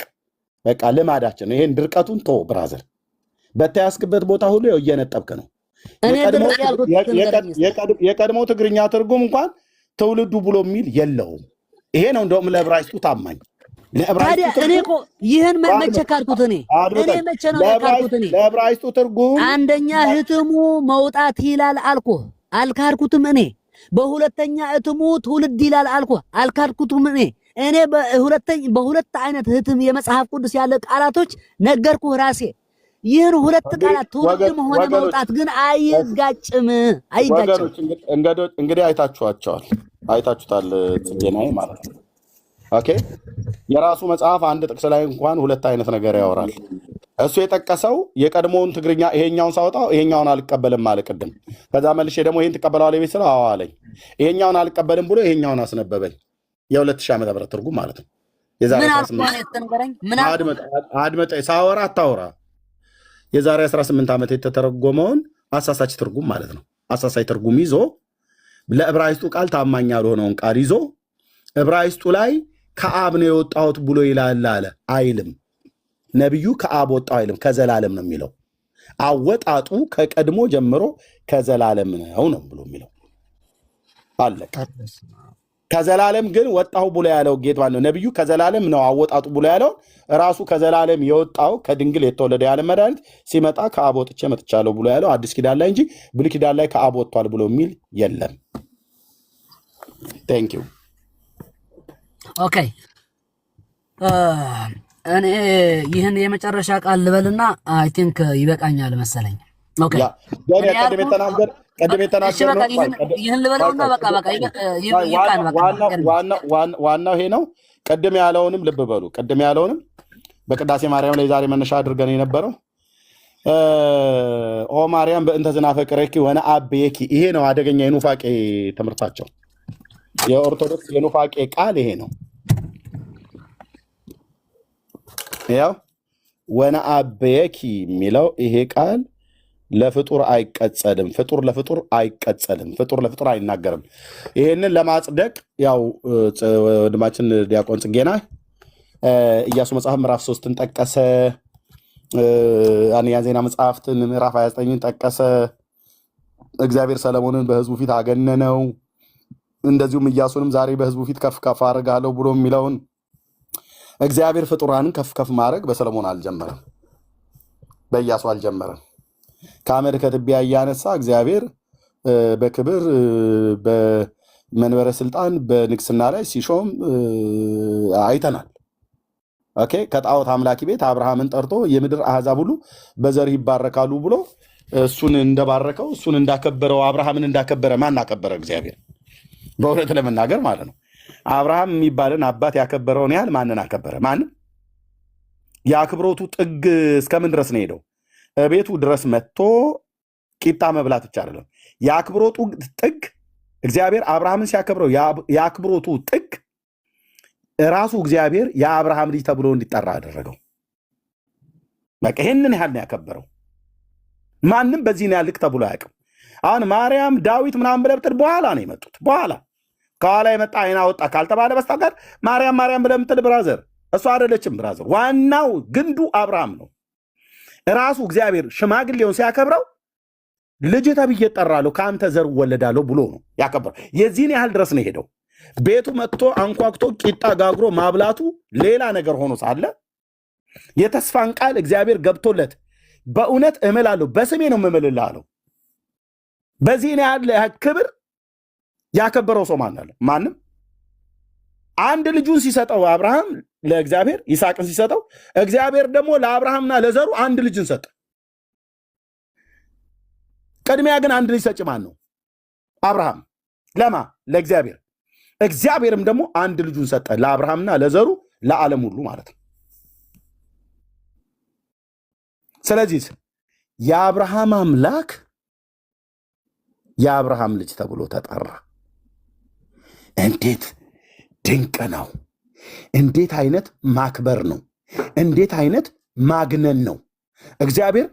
በቃ ልማዳችን ነው። ይሄን ድርቀቱን ቶ ብራዘር በተያዝክበት ቦታ ሁሉ እየነጠብክ ነው። የቀድሞ ትግርኛ ትርጉም እንኳን ትውልዱ ብሎ የሚል የለውም። ይሄ ነው እንደውም ለዕብራይስጡ ታማኝ። ታዲያ እኔ እኮ ይህን መቼ ካልኩት? እኔ መቼ ነው ካልኩት? እኔ ለዕብራይስጡ ትርጉም አንደኛ ህትሙ መውጣት ይላል አልኩህ፣ አልካድኩትም። እኔ በሁለተኛ ህትሙ ትውልድ ይላል አልኩህ፣ አልካድኩትም። እኔ በሁለት አይነት ህትም የመጽሐፍ ቅዱስ ያለ ቃላቶች ነገርኩህ ራሴ። ይህን ሁለት ቃላት ትውልድም ሆነ መውጣት ግን አይጋጭም። እንግዲህ አይታችሁታል ጽጌናዬ ማለት ነው። ኦኬ የራሱ መጽሐፍ አንድ ጥቅስ ላይ እንኳን ሁለት አይነት ነገር ያወራል። እሱ የጠቀሰው የቀድሞውን ትግርኛ ይሄኛውን ሳወጣው ይሄኛውን አልቀበልም አለ ቅድም። ከዛ መልሼ ደግሞ ይሄን ትቀበለዋለህ ቤት ስለው አዎ አለኝ። ይሄኛውን አልቀበልም ብሎ ይሄኛውን አስነበበኝ። የ2000 ዓመተ ምህረት ትርጉም ማለት ነው። አድመጠኝ ሳወራ አታወራ። የዛሬ 18 ዓመት የተተረጎመውን አሳሳች ትርጉም ማለት ነው። አሳሳች ትርጉም ይዞ ለዕብራይስጡ ቃል ታማኝ ያልሆነውን ቃል ይዞ ዕብራይስጡ ላይ ከአብ ነው የወጣሁት ብሎ ይላል አለ። አይልም። ነቢዩ ከአብ ወጣው አይልም፣ ከዘላለም ነው የሚለው። አወጣጡ ከቀድሞ ጀምሮ ከዘላለም ነው ብሎ የሚለው አለቀ። ከዘላለም ግን ወጣሁ ብሎ ያለው ጌታ ነው። ነቢዩ ከዘላለም ነው አወጣጡ ብሎ ያለው ራሱ ከዘላለም የወጣው ከድንግል የተወለደ ያለ መድኃኒት ሲመጣ ከአብ ወጥቼ መጥቻለሁ ብሎ ያለው አዲስ ኪዳን ላይ እንጂ ብሉይ ኪዳን ላይ ከአብ ወጥቷል ብሎ የሚል የለም። ቴንክ ዩ። ኦኬ እኔ ይህን የመጨረሻ ቃል ልበልና አይ ቲንክ ይበቃኛል መሰለኝ። ኦኬ ቀደም የተናገርነው ይህን ልበለውና በቃ ዋናው ይሄ ነው። ቀደም ያለውንም ልብ በሉ። ቀደም ያለውንም በቅዳሴ ማርያም ላይ ዛሬ መነሻ አድርገን የነበረው ኦ ማርያም በእንተ ዝናፈቅረኪ ወነ አብየኪ። ይሄ ነው አደገኛ የኑፋቄ ትምህርታቸው። የኦርቶዶክስ የኑፋቄ ቃል ይሄ ነው። ያው ወነ አብየኪ የሚለው ይሄ ቃል ለፍጡር አይቀጸልም። ፍጡር ለፍጡር አይቀጸልም። ፍጡር ለፍጡር አይናገርም። ይሄንን ለማጽደቅ ያው ወንድማችን ዲያቆን ጽጌና ኢያሱ መጽሐፍ ምዕራፍ 3ን ጠቀሰ። አንያ ዜና መጽሐፍትን ምዕራፍ 29ን ጠቀሰ። እግዚአብሔር ሰለሞንን በህዝቡ ፊት አገነነው፣ እንደዚሁም ኢያሱንም ዛሬ በህዝቡ ፊት ከፍ ከፍ አድርጋለሁ ብሎ የሚለውን እግዚአብሔር ፍጡራንን ከፍ ከፍ ማድረግ በሰለሞን አልጀመረም፣ በኢያሱ አልጀመረም። ከአመድ ከትቢያ እያነሳ እግዚአብሔር በክብር በመንበረ ስልጣን በንግስና ላይ ሲሾም አይተናል። ኦኬ ከጣዖት አምላኪ ቤት አብርሃምን ጠርቶ የምድር አሕዛብ ሁሉ በዘር ይባረካሉ ብሎ እሱን እንደባረከው እሱን እንዳከበረው አብርሃምን እንዳከበረ ማን አከበረ? እግዚአብሔር። በእውነት ለመናገር ማለት ነው አብርሃም የሚባልን አባት ያከበረውን ያህል ማንን አከበረ? ማንም። የአክብሮቱ ጥግ እስከምን ድረስ ነው ሄደው? ቤቱ ድረስ መጥቶ ቂጣ መብላት ብቻ አይደለም። የአክብሮቱ ጥግ እግዚአብሔር አብርሃምን ሲያከብረው የአክብሮቱ ጥግ ራሱ እግዚአብሔር የአብርሃም ልጅ ተብሎ እንዲጠራ አደረገው። በቃ ይህንን ያህል ነው ያከበረው። ማንም በዚህ ያህል ልክ ተብሎ አያውቅም። አሁን ማርያም ዳዊት ምናምን ብለህ ብትል በኋላ ነው የመጡት። በኋላ ከኋላ የመጣ አይና ወጣ ካልተባለ በስተቀር ማርያም ማርያም ብለህ ብትል ብራዘር እሱ አይደለችም። ብራዘር ዋናው ግንዱ አብርሃም ነው። ራሱ እግዚአብሔር ሽማግሌውን ሲያከብረው ልጅ ተብዬ እጠራለሁ ከአንተ ዘር እወለዳለሁ ብሎ ነው ያከበረው። የዚህን ያህል ድረስ ነው ሄደው። ቤቱ መጥቶ አንኳኩቶ ቂጣ ጋግሮ ማብላቱ ሌላ ነገር ሆኖ ሳለ የተስፋን ቃል እግዚአብሔር ገብቶለት በእውነት እምላለሁ በስሜ ነው የምምልልህ አለው። በዚህን ያህል ክብር ያከበረው ሰው ማን አለ? ማንም። አንድ ልጁን ሲሰጠው አብርሃም ለእግዚአብሔር ይስሐቅን ሲሰጠው እግዚአብሔር ደግሞ ለአብርሃምና ለዘሩ አንድ ልጅን ሰጠ። ቅድሚያ ግን አንድ ልጅ ሰጪ ማን ነው? አብርሃም። ለማ? ለእግዚአብሔር። እግዚአብሔርም ደግሞ አንድ ልጁን ሰጠ ለአብርሃምና ለዘሩ ለዓለም ሁሉ ማለት ነው። ስለዚህ የአብርሃም አምላክ የአብርሃም ልጅ ተብሎ ተጠራ። እንዴት ድንቅ ነው! እንዴት አይነት ማክበር ነው! እንዴት አይነት ማግነን ነው! እግዚአብሔር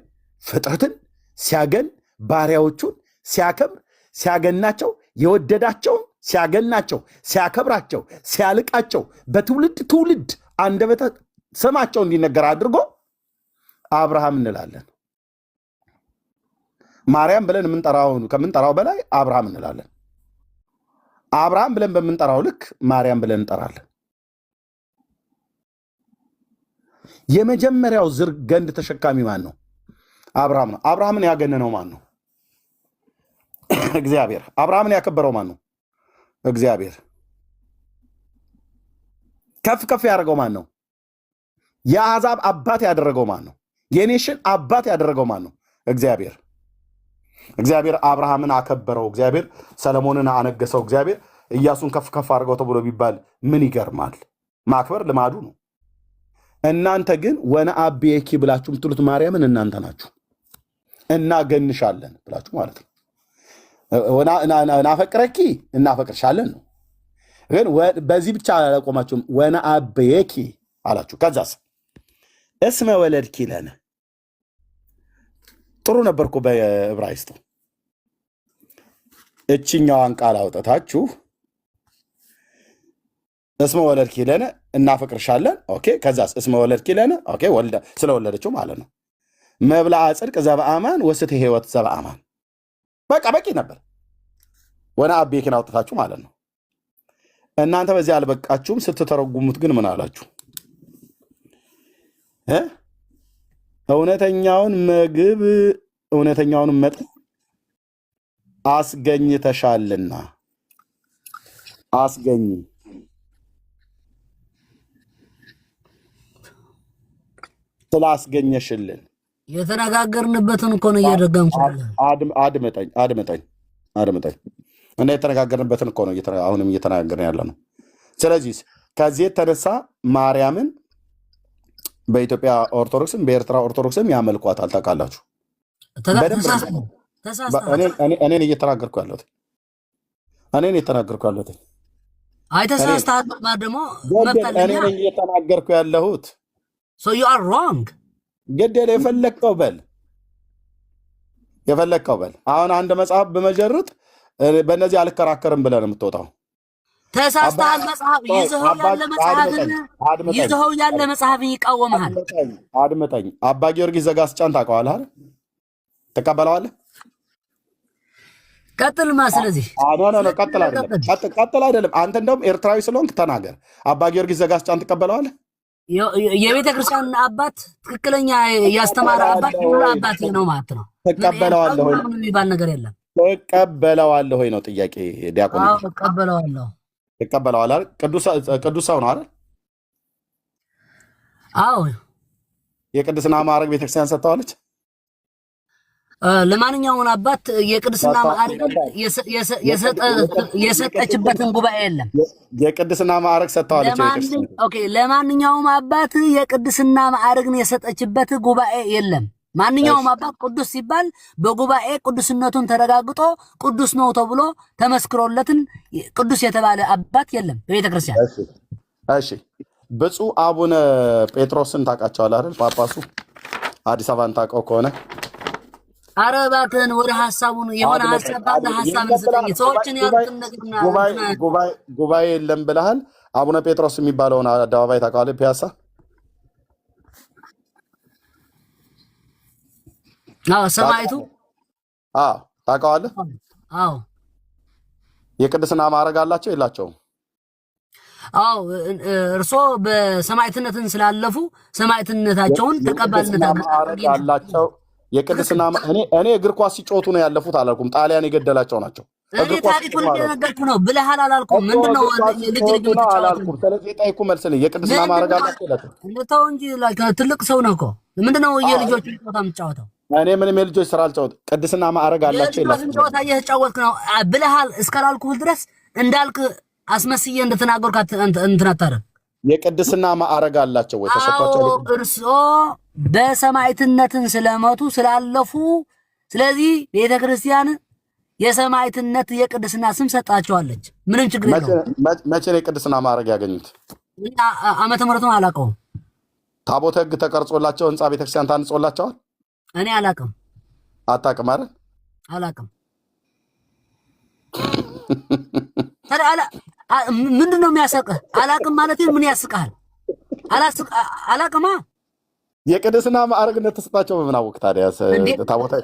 ፍጥረትን ሲያገን ባሪያዎቹን ሲያከብር ሲያገናቸው የወደዳቸውን ሲያገናቸው ሲያከብራቸው ሲያልቃቸው በትውልድ ትውልድ አንደበተ ስማቸው እንዲነገር አድርጎ አብርሃም እንላለን። ማርያም ብለን ከምንጠራው በላይ አብርሃም እንላለን። አብርሃም ብለን በምንጠራው ልክ ማርያም ብለን እንጠራለን። የመጀመሪያው ዝር ገንድ ተሸካሚ ማን ነው? አብርሃም ነው። አብርሃምን ያገነነው ማን ነው? እግዚአብሔር። አብርሃምን ያከበረው ማን ነው? እግዚአብሔር። ከፍ ከፍ ያደረገው ማን ነው? የአሕዛብ አባት ያደረገው ማን ነው? የኔሽን አባት ያደረገው ማን ነው? እግዚአብሔር። እግዚአብሔር አብርሃምን አከበረው። እግዚአብሔር ሰለሞንን አነገሰው። እግዚአብሔር ኢያሱን ከፍ ከፍ አድርገው ተብሎ ቢባል ምን ይገርማል? ማክበር ልማዱ ነው። እናንተ ግን ወነአብየኪ ብላችሁ የምትሉት ማርያምን እናንተ ናችሁ። እናገንሻለን ብላችሁ ማለት ነው። ናፈቅረኪ እናፈቅርሻለን ነው። ግን በዚህ ብቻ አላቆማችሁም። ወነአብየኪ አላችሁ። ከዛስ እስመ ወለድኪ ለነ። ጥሩ ነበርኩ በዕብራይስጡ። እችኛዋን ቃል አውጥታችሁ እስመ ወለድኪ ለነ እናፈቅርሻለን። ኦኬ። ከዛስ እስመ ወለድኪ ለነ። ኦኬ። ስለወለደችው ማለት ነው። መብልዐ ጽድቅ ዘበአማን ወስተ ሕይወት ዘበአማን። በቃ በቂ ነበር። ወነአብየኪን አውጥታችሁ ማለት ነው። እናንተ በዚህ አልበቃችሁም። ስትተረጉሙት ግን ምን አላችሁ? እውነተኛውን ምግብ እውነተኛውን መጠጥ አስገኝተሻልና አስገኝ ስላስገኘሽልን የተነጋገርንበትን እኮ ነው እየደገምኩ። አድምጠኝ እና የተነጋገርንበትን እኮ ነው አሁንም እየተነጋገርን ያለ ነው። ስለዚህ ከዚህ የተነሳ ማርያምን በኢትዮጵያ ኦርቶዶክስም በኤርትራ ኦርቶዶክስም ያመልኳታል። ታውቃላችሁ። እኔን እየተናገርኩ ያለሁት አይ ተሳስተሃል ማለት ደግሞ እኔ እየተናገርኩ ያለሁት so you are wrong ገደለ የፈለከው በል አሁን አንድ መጽሐፍ በመጀርጥ በእነዚህ አልከራከርም ብለህ ነው የምትወጣው። ተሳስተሃል። መጽሐፍ ይዘኸው ያለ መጽሐፍ ይቃወምሃል። አድምጠኝ። አባ ጊዮርጊስ ዘጋስጫን ታውቀዋለህ አይደል? ትቀበለዋለህ? ቀጥልማ። ስለዚህ ቀጥል አይደለም። አንተ እንደውም ኤርትራዊ ስለሆንክ ተናገር። አባ ጊዮርጊስ ዘጋስጫን ትቀበለዋለህ? የቤተ ክርስቲያን አባት ትክክለኛ ያስተማረ አባት ሁሉ አባት ነው ማለት ነው። ትቀበለዋለህ ወይ የሚባል ነገር የለም። ትቀበለዋለህ ወይ ነው ጥያቄ። ዲያቆን ትቀበለዋለህ። ቅዱስ ሰው ነው አይደል? አዎ። የቅድስና ማዕረግ ቤተክርስቲያን ሰጥተዋለች። ለማንኛውም አባት የቅድስና ማዕረግ የሰጠችበትን ጉባኤ የለም። የቅድስና ማዕረግ ሰጥተዋለች ቤተክርስቲያን። ኦኬ። ለማንኛውም አባት የቅድስና ማዕረግን የሰጠችበት ጉባኤ የለም። ማንኛውም አባት ቅዱስ ሲባል በጉባኤ ቅዱስነቱን ተረጋግጦ ቅዱስ ነው ተብሎ ተመስክሮለትን ቅዱስ የተባለ አባት የለም በቤተክርስቲያን። እሺ፣ ብፁዕ አቡነ ጴጥሮስን ታውቃቸዋለህ አይደል? ጳጳሱ አዲስ አበባን ታውቀው ከሆነ ኧረ እባክህን ወደ ሐሳቡን የሆነ ሐሳብ ባለ ሐሳብን ስጠኝ። ሰዎችን ያሉትን ነገርና ጉባኤ የለም ብለሃል። አቡነ ጴጥሮስ የሚባለውን አደባባይ ታውቀዋለህ? ፒያሳ። አዎ። ሰማይቱ። አዎ፣ ታውቀዋለህ? አዎ። የቅድስና ማዕረግ አላቸው የላቸውም? አዎ። እርሶ በሰማዕትነትን ስላለፉ ሰማዕትነታቸውን ተቀባልነት አላቸው። የቅድስና እኔ እግር ኳስ ሲጮቱ ነው ያለፉት አላልኩም። ጣሊያን የገደላቸው ናቸው። እኔ ታሪኩን እንደነገርኩ ነው ብለሃል አላልኩም። ምንድነው ልጅ አላልኩም። ስለዚህ ጠይቁ መልስ ነው። የቅድስና ማዕረግ አላቸው ይላል። እንደተው እንጂ ትልቅ ሰው ነው እኮ። ምንድነው የልጆች ጨዋታ የምትጫወተው? እኔ ምንም የልጆች ስራ አልጫወት። ቅድስና ማዕረግ አላቸው ይላል። ጨዋታ እየተጫወትክ ነው ብለሃል እስካላልኩህ ድረስ እንዳልክ አስመስዬ እንደተናገርኩ እንትን አታረግ። የቅድስና ማዕረግ አላቸው ወይ ተሰጥቷቸው? እርስዎ በሰማዕትነትን ስለሞቱ ስላለፉ፣ ስለዚህ ቤተክርስቲያን የሰማዕትነት የቅድስና ስም ሰጣቸዋለች። ምንም ችግር የለውም። መቼ ነው የቅድስና ማዕረግ ያገኙት? ዓመተ ምሕረቱን አላውቀውም። ታቦተ ሕግ ተቀርጾላቸው ህንፃ ቤተክርስቲያን ታንጾላቸዋል? እኔ አላውቅም። አታውቅም አይደል? አላውቅም። ምንድን ነው የሚያስቅህ? አላውቅም ማለት ምን ያስቅሃል? አላውቅማ። የቅድስና ማዕረግ እንደተሰጣቸው በምን አወቅ ታዲያ? ታቦተ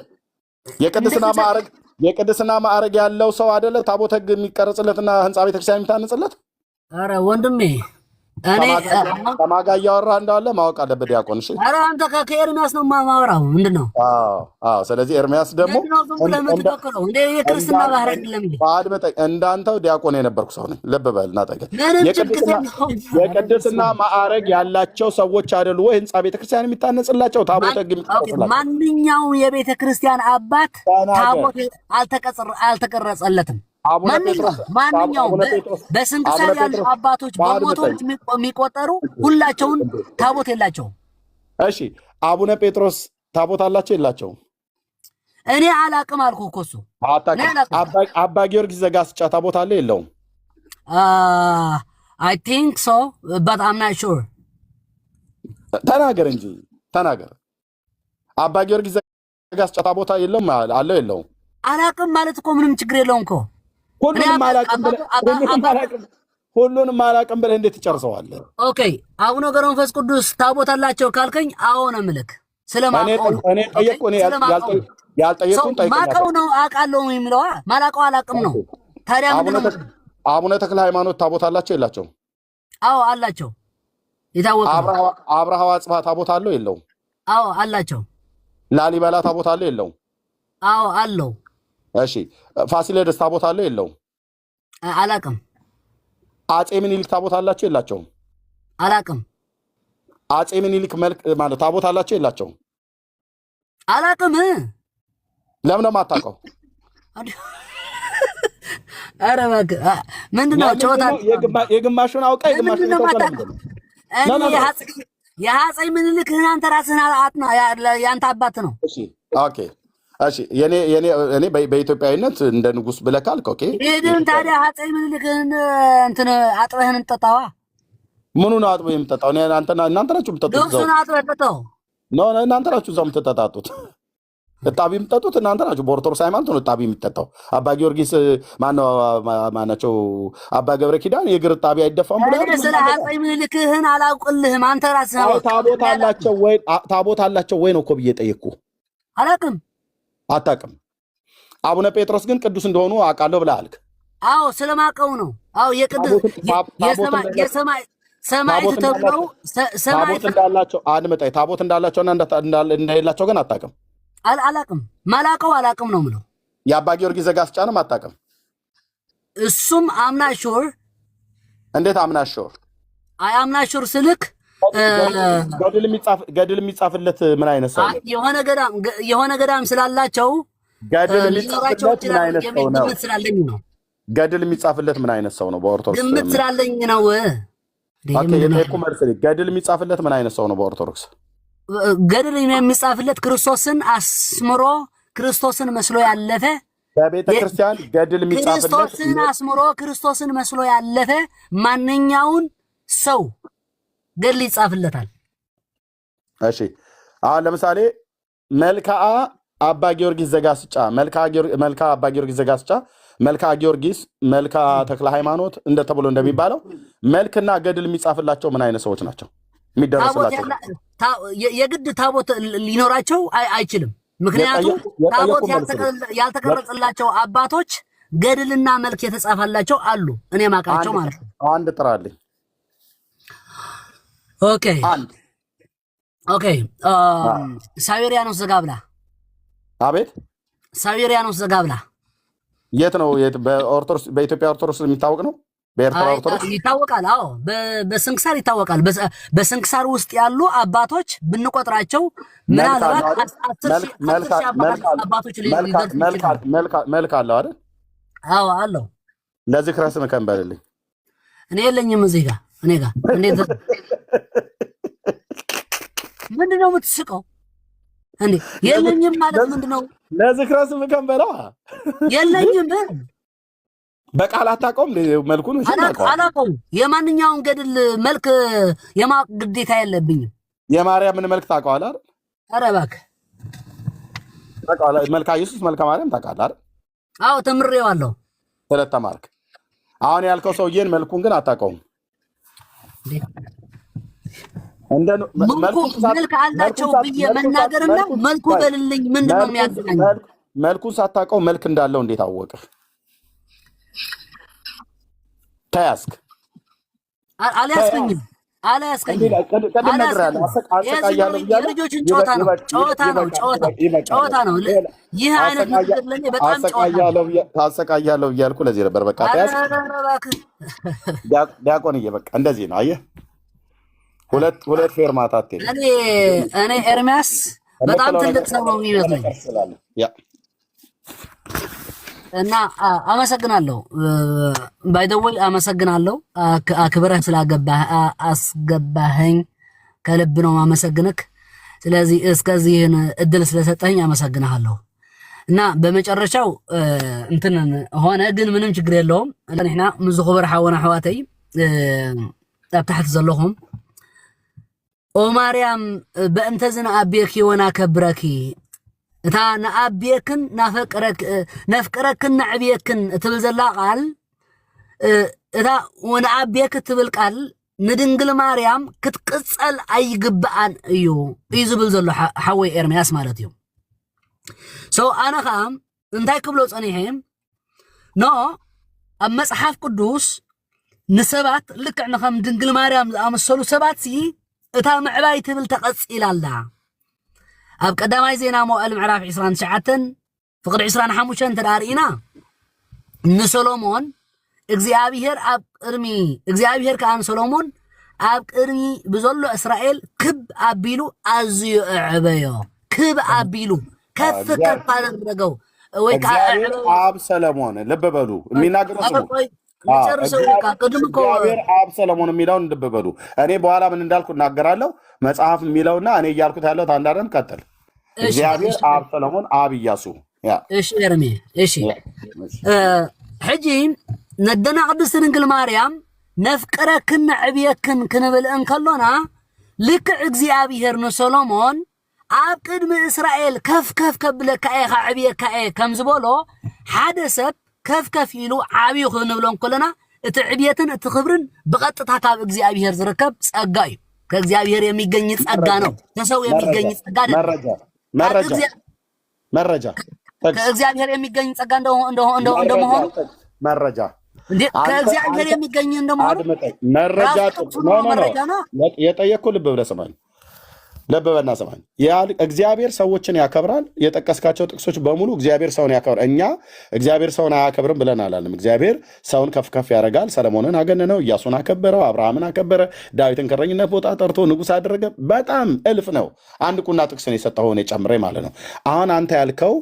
የቅድስና ማዕረግ ያለው ሰው አይደለ ታቦተ ሕግ የሚቀረጽለትና ህንፃ ቤተክርስቲያን የሚታነጽለት? ኧረ ወንድሜ እኔ ከማጋ እያወራ እንዳለ ማወቅ አለበት ዲያቆን። እሺ፣ ኧረ አንተ ከኤርሚያስ ነው የማወራው። ምንድን ነው? አዎ። ስለዚህ ኤርሚያስ ደግሞ የክርስትና ባህር አይደለም። እንዳንተው ዲያቆን የነበርኩ ሰው ነኝ። ልብ በል እና ጠገብ የቅድስና ማዕረግ ያላቸው ሰዎች አይደሉ ወይ ህንፃ ቤተክርስቲያን የሚታነጽላቸው ታቦተ ሕግ የሚቀረጽላቸው? ማንኛውም የቤተክርስቲያን አባት ታቦት አልተቀረጸለትም። ማንኛውም በስንክሳር ያሉ አባቶች በሞቶች የሚቆጠሩ ሁላቸውን ታቦት የላቸውም። እሺ፣ አቡነ ጴጥሮስ ታቦት አላቸው የላቸውም? እኔ አላቅም አልኩ እኮ እሱ። አባ ጊዮርጊስ ዘጋስጫ ታቦት አለ የለውም? I think so but I'm not sure። ተናገር እንጂ ተናገር። አባ ጊዮርጊስ ዘጋስጫ ታቦት የለውም አለው የለውም? አላቅም ማለት እኮ ምንም ችግር የለውም እኮ። ሁሉንም አላቅም ብለህ እንዴት ትጨርሰዋለህ? ኦኬ፣ አቡነ ገብረ መንፈስ ቅዱስ ታቦት አላቸው ካልከኝ አዎ ነው የምልህ። ስለማውቀው እኔ ጠየቅኩ። ያልጠየቅኩን ጠይቀኝ። ማውቀው ነው አውቃለሁ የሚለው ማላውቀው አላቅም ነው። ታዲያ አቡነ ተክለ ሃይማኖት ታቦት አላቸው የላቸውም? አዎ አላቸው። የታወቀ አብርሃ ወአጽብሃ ታቦት አለው የለውም? አዎ አላቸው። ላሊበላ ታቦት አለው የለውም? አዎ አለው። እሺ፣ ፋሲለደስ ታቦት አለው የለውም? አላቅም። አጼ ምኒልክ ታቦት አላቸው የላቸውም? አላቅም። አጼ ምኒልክ መልክ ማለት ታቦት አላቸው የላቸውም? አላቅም። ለምን ነው የማታውቀው? ኧረ እባክህ ምንድን ነው ጨዋታ? የግማሹን አውቃ የግማሹን የአፄ ምኒልክህን አንተ ራስህን አጥና ያንተ አባት ነው። እሺ ኦኬ እሺ እኔ በኢትዮጵያዊነት እንደ ንጉስ ብለህ ካልክ ኦኬ ይሄን ታዲያ አፄ ምኒልክህን እንትን አጥበህን እንጠጣዋ ምኑ ነው አጥበህ የምትጠጣው? እናንተ ናችሁ የምትጠጡት። ልብሱን አጥበህ ጠጣው ነው እናንተ ናችሁ እዛው የምትጠጣጡት። እጣቢ የምትጠጡት እናንተ ናችሁ። በኦርቶዶክስ ሃይማኖት ነው እጣቢ የሚጠጣው። አባ ጊዮርጊስ ማናቸው አባ ገብረ ኪዳን የእግር እጣቢ አይደፋም ብሎ ስለ አፄ ምኒልክህን አላውቅልህም። አንተ ራስህ ታቦት አላቸው ወይ ነው እኮ ብዬ ጠየቅኩ። አላውቅም። አታውቅም። አቡነ ጴጥሮስ ግን ቅዱስ እንደሆኑ አውቃለሁ ብለህ አልክ። አዎ ስለማውቀው ነው። አዎ የቅዱስ የሰማይ ሰማዕት ተብለው ታቦት እንዳላቸው አንመጣይ ታቦት እንዳላቸውና እንደሌላቸው ግን አታውቅም። አላውቅም። አላውቅም ነው የምለው። የአባ ጊዮርጊስ ዘጋስጫንም አታውቅም። እሱም አምናሹር። እንዴት አምናሹር? አምናሹር ስልክ ገድል የሚጻፍለት ምን አይነት ሰው ነው? የሆነ ገዳም ስላላቸው ገድል የሚጻፍለት ምን አይነት ሰው ነው? ገድል የሚጻፍለት ምን አይነት ሰው ነው? በኦርቶዶክስ ግምት ስላለኝ ነው። ገድል የሚጻፍለት ምን አይነት ሰው ነው? በኦርቶዶክስ ገድል የሚጻፍለት ክርስቶስን አስምሮ ክርስቶስን መስሎ ያለፈ በቤተ ክርስቲያን ገድል የሚጻፍለት ክርስቶስን አስምሮ ክርስቶስን መስሎ ያለፈ ማንኛውን ሰው ገድል ይጻፍለታል። እሺ አሁን ለምሳሌ መልክዓ አባ ጊዮርጊስ ዘጋስጫ፣ መልክዓ አባ ጊዮርጊስ ዘጋስጫ፣ መልክዓ ጊዮርጊስ፣ መልክዓ ተክለ ሃይማኖት እንደተብሎ እንደሚባለው መልክና ገድል የሚጻፍላቸው ምን አይነት ሰዎች ናቸው? የሚደረስላቸው የግድ ታቦት ሊኖራቸው አይችልም። ምክንያቱም ታቦት ያልተቀረጸላቸው አባቶች ገድልና መልክ የተጻፈላቸው አሉ። እኔ ማቃቸው ማለት ነው። አንድ ጥራልኝ። ኦኬ ሳዊሪያኖስ ዘጋብላ። አቤት ሳዊሪያኖስ ዘጋብላ የት ነው? በኢትዮጵያ ኦርቶዶክስ የሚታወቅ ነው። በኤርትራ ኦርቶዶክስ ይታወቃል። አዎ በስንክሳር ይታወቃል። በስንክሳር ውስጥ ያሉ አባቶች ብንቆጥራቸው ምናልባት አባቶች መልክ አለው አይደል? አዎ አለው። ለዝክረ ስምህ ከንበልልኝ። እኔ የለኝም እዚህ ጋር እኔ ጋር እንዴት ምንድን ነው የምትስቀው እንዴ? የለኝም ማለት ምንድን ነው? ለዝክረ ስምህ ከንበላ የለኝም በቃል አታውቀውም? መልኩን አላውቀውም። የማንኛውን ገድል መልክ የማወቅ ግዴታ የለብኝም። የማርያምን መልክ ታውቀዋለህ አይደል? ኧረ እባክህ ታውቀዋለህ። መልክአ ኢየሱስ መልክአ ማርያም ታውቃለህ አይደል? አዎ ተምሬዋለሁ። ስለተማርክ አሁን ያልከው ሰውዬን መልኩን ግን አታውቀውም። መልክ አላቸው ብዬ መናገርና መልኩ በልልኝ ምንድን ነው የሚያገናኝ? መልኩን ሳታውቀው መልክ እንዳለው እንዴት አወቅህ? ተያዝክ? አልያዝከኝም። የልጆችን ጨዋታ ነው። ይህ አይነት ነገር ለእኔ በጣም ታሰቃያለሁ እያልኩ ለዚህ ነበር። በቃ ዲያቆንዬ በቃ እንደዚህ ነው። አየህ ሁለት ፌርማታ እኔ ኤርሚያስ በጣም ትልቅ ሰው ነው የሚመስለኝ እና አመሰግናለሁ። ባይደወይ አመሰግናለሁ። አክብረህ አስገባኸኝ ከልብ ነው ማመሰግንክ። ስለዚህ እስከዚህን እድል ስለሰጠኝ አመሰግናለሁ። እና በመጨረሻው እንትን ሆነ ግን ምንም ችግር የለውም። ንሕና ምዝ ኽብር ሓወና ኣሕዋተይ ኣብ ታሕቲ ዘለኹም ኦ ማርያም በእንተ ዝንኣቤኪ ወናከብረኪ እታ ንኣቤክን ነፍቅረክን ንዕብየክን እትብል ዘላ ቃል እታ ወንኣቤክ እትብል ቃል ንድንግል ማርያም ክትቅፀል ኣይግብኣን እዩ ዝብል ዘሎ ሓወይ ኤርምያስ ማለት እዩ። ኣነ ከዓ እንታይ ክብሎ ፀኒሐ ኖ ኣብ መፅሓፍ ቅዱስ ንሰባት ልክዕ ንከም ድንግል ማርያም ዝኣመሰሉ ሰባት እታ ምዕባይ ትብል ተቐፂላ ኣላ። ኣብ ቀዳማይ ዜና መዋዕል ምዕራፍ 29 ፍቅዲ 25 ተዳርኢና ንሰሎሞን እግዚአብሔር ከዓ ንሰሎሞን ኣብ ቅድሚ ብዘሎ እስራኤል ክብ ኣቢሉ ኣዝዩ ዕበዮ። ክብ ኣቢሉ ከፍ ከፍ አደረገው ወይ አብ ሰለሞን ልብ በሉ የሚናገረው ልጨርሰው ቅድም እኮ እግዚአብሔር አብ ሰለሞን የሚለውን እንድበበሉ እኔ በኋላ ምን እንዳልኩ እናገራለሁ። መጽሐፍ የሚለውና እኔ እያልኩት ያለሁት አንድ አይደለም። ቀጥል። እግዚአብሔር አብ ሰለሞን አብ ኢያሱ እሺ ኤርሜ እሺ ሕጂ ነደና ቅድስት ድንግል ማርያም ነፍቅረክን ዕብየክን ክንብል እንከሎና ልክዕ እግዚአብሔር ንሰሎሞን ኣብ ቅድሚ እስራኤል ከፍ ከፍ ከብለካ ኢኻ ዕብየካ ከም ዝበሎ ሓደ ሰብ ከፍ ከፍ ኢሉ ዓብዩ ክንብሎ እንከለና እቲ ዕብየትን እቲ ክብርን ብቐጥታ ካብ እግዚአብሔር ዝርከብ ጸጋ እዩ። ከእግዚአብሔር የሚገኝ ጸጋ ነው። ከሰው የሚገኝ ጸጋ አይደለም። መረጃ ከእግዚአብሔር የሚገኝ ጸጋ እንደመሆኑ መረጃ ከእግዚአብሔር የሚገኝ እንደመሆኑ መረጃ ነው። የጠየቅኩህ ልብ ብለህ ስማኝ። ለበበና ሰማኝ እግዚአብሔር ሰዎችን ያከብራል። የጠቀስካቸው ጥቅሶች በሙሉ እግዚአብሔር ሰውን ያከብራል። እኛ እግዚአብሔር ሰውን አያከብርም ብለን አላለም። እግዚአብሔር ሰውን ከፍ ከፍ ያደርጋል። ሰለሞንን አገነነው፣ ኢያሱን አከበረው፣ አብርሃምን አከበረ፣ ዳዊትን ከረኝነት ቦታ ጠርቶ ንጉሥ አደረገ። በጣም እልፍ ነው። አንድ ቁና ጥቅስን የሰጠው ሆነ ጨምሬ ማለት ነው። አሁን አንተ ያልከው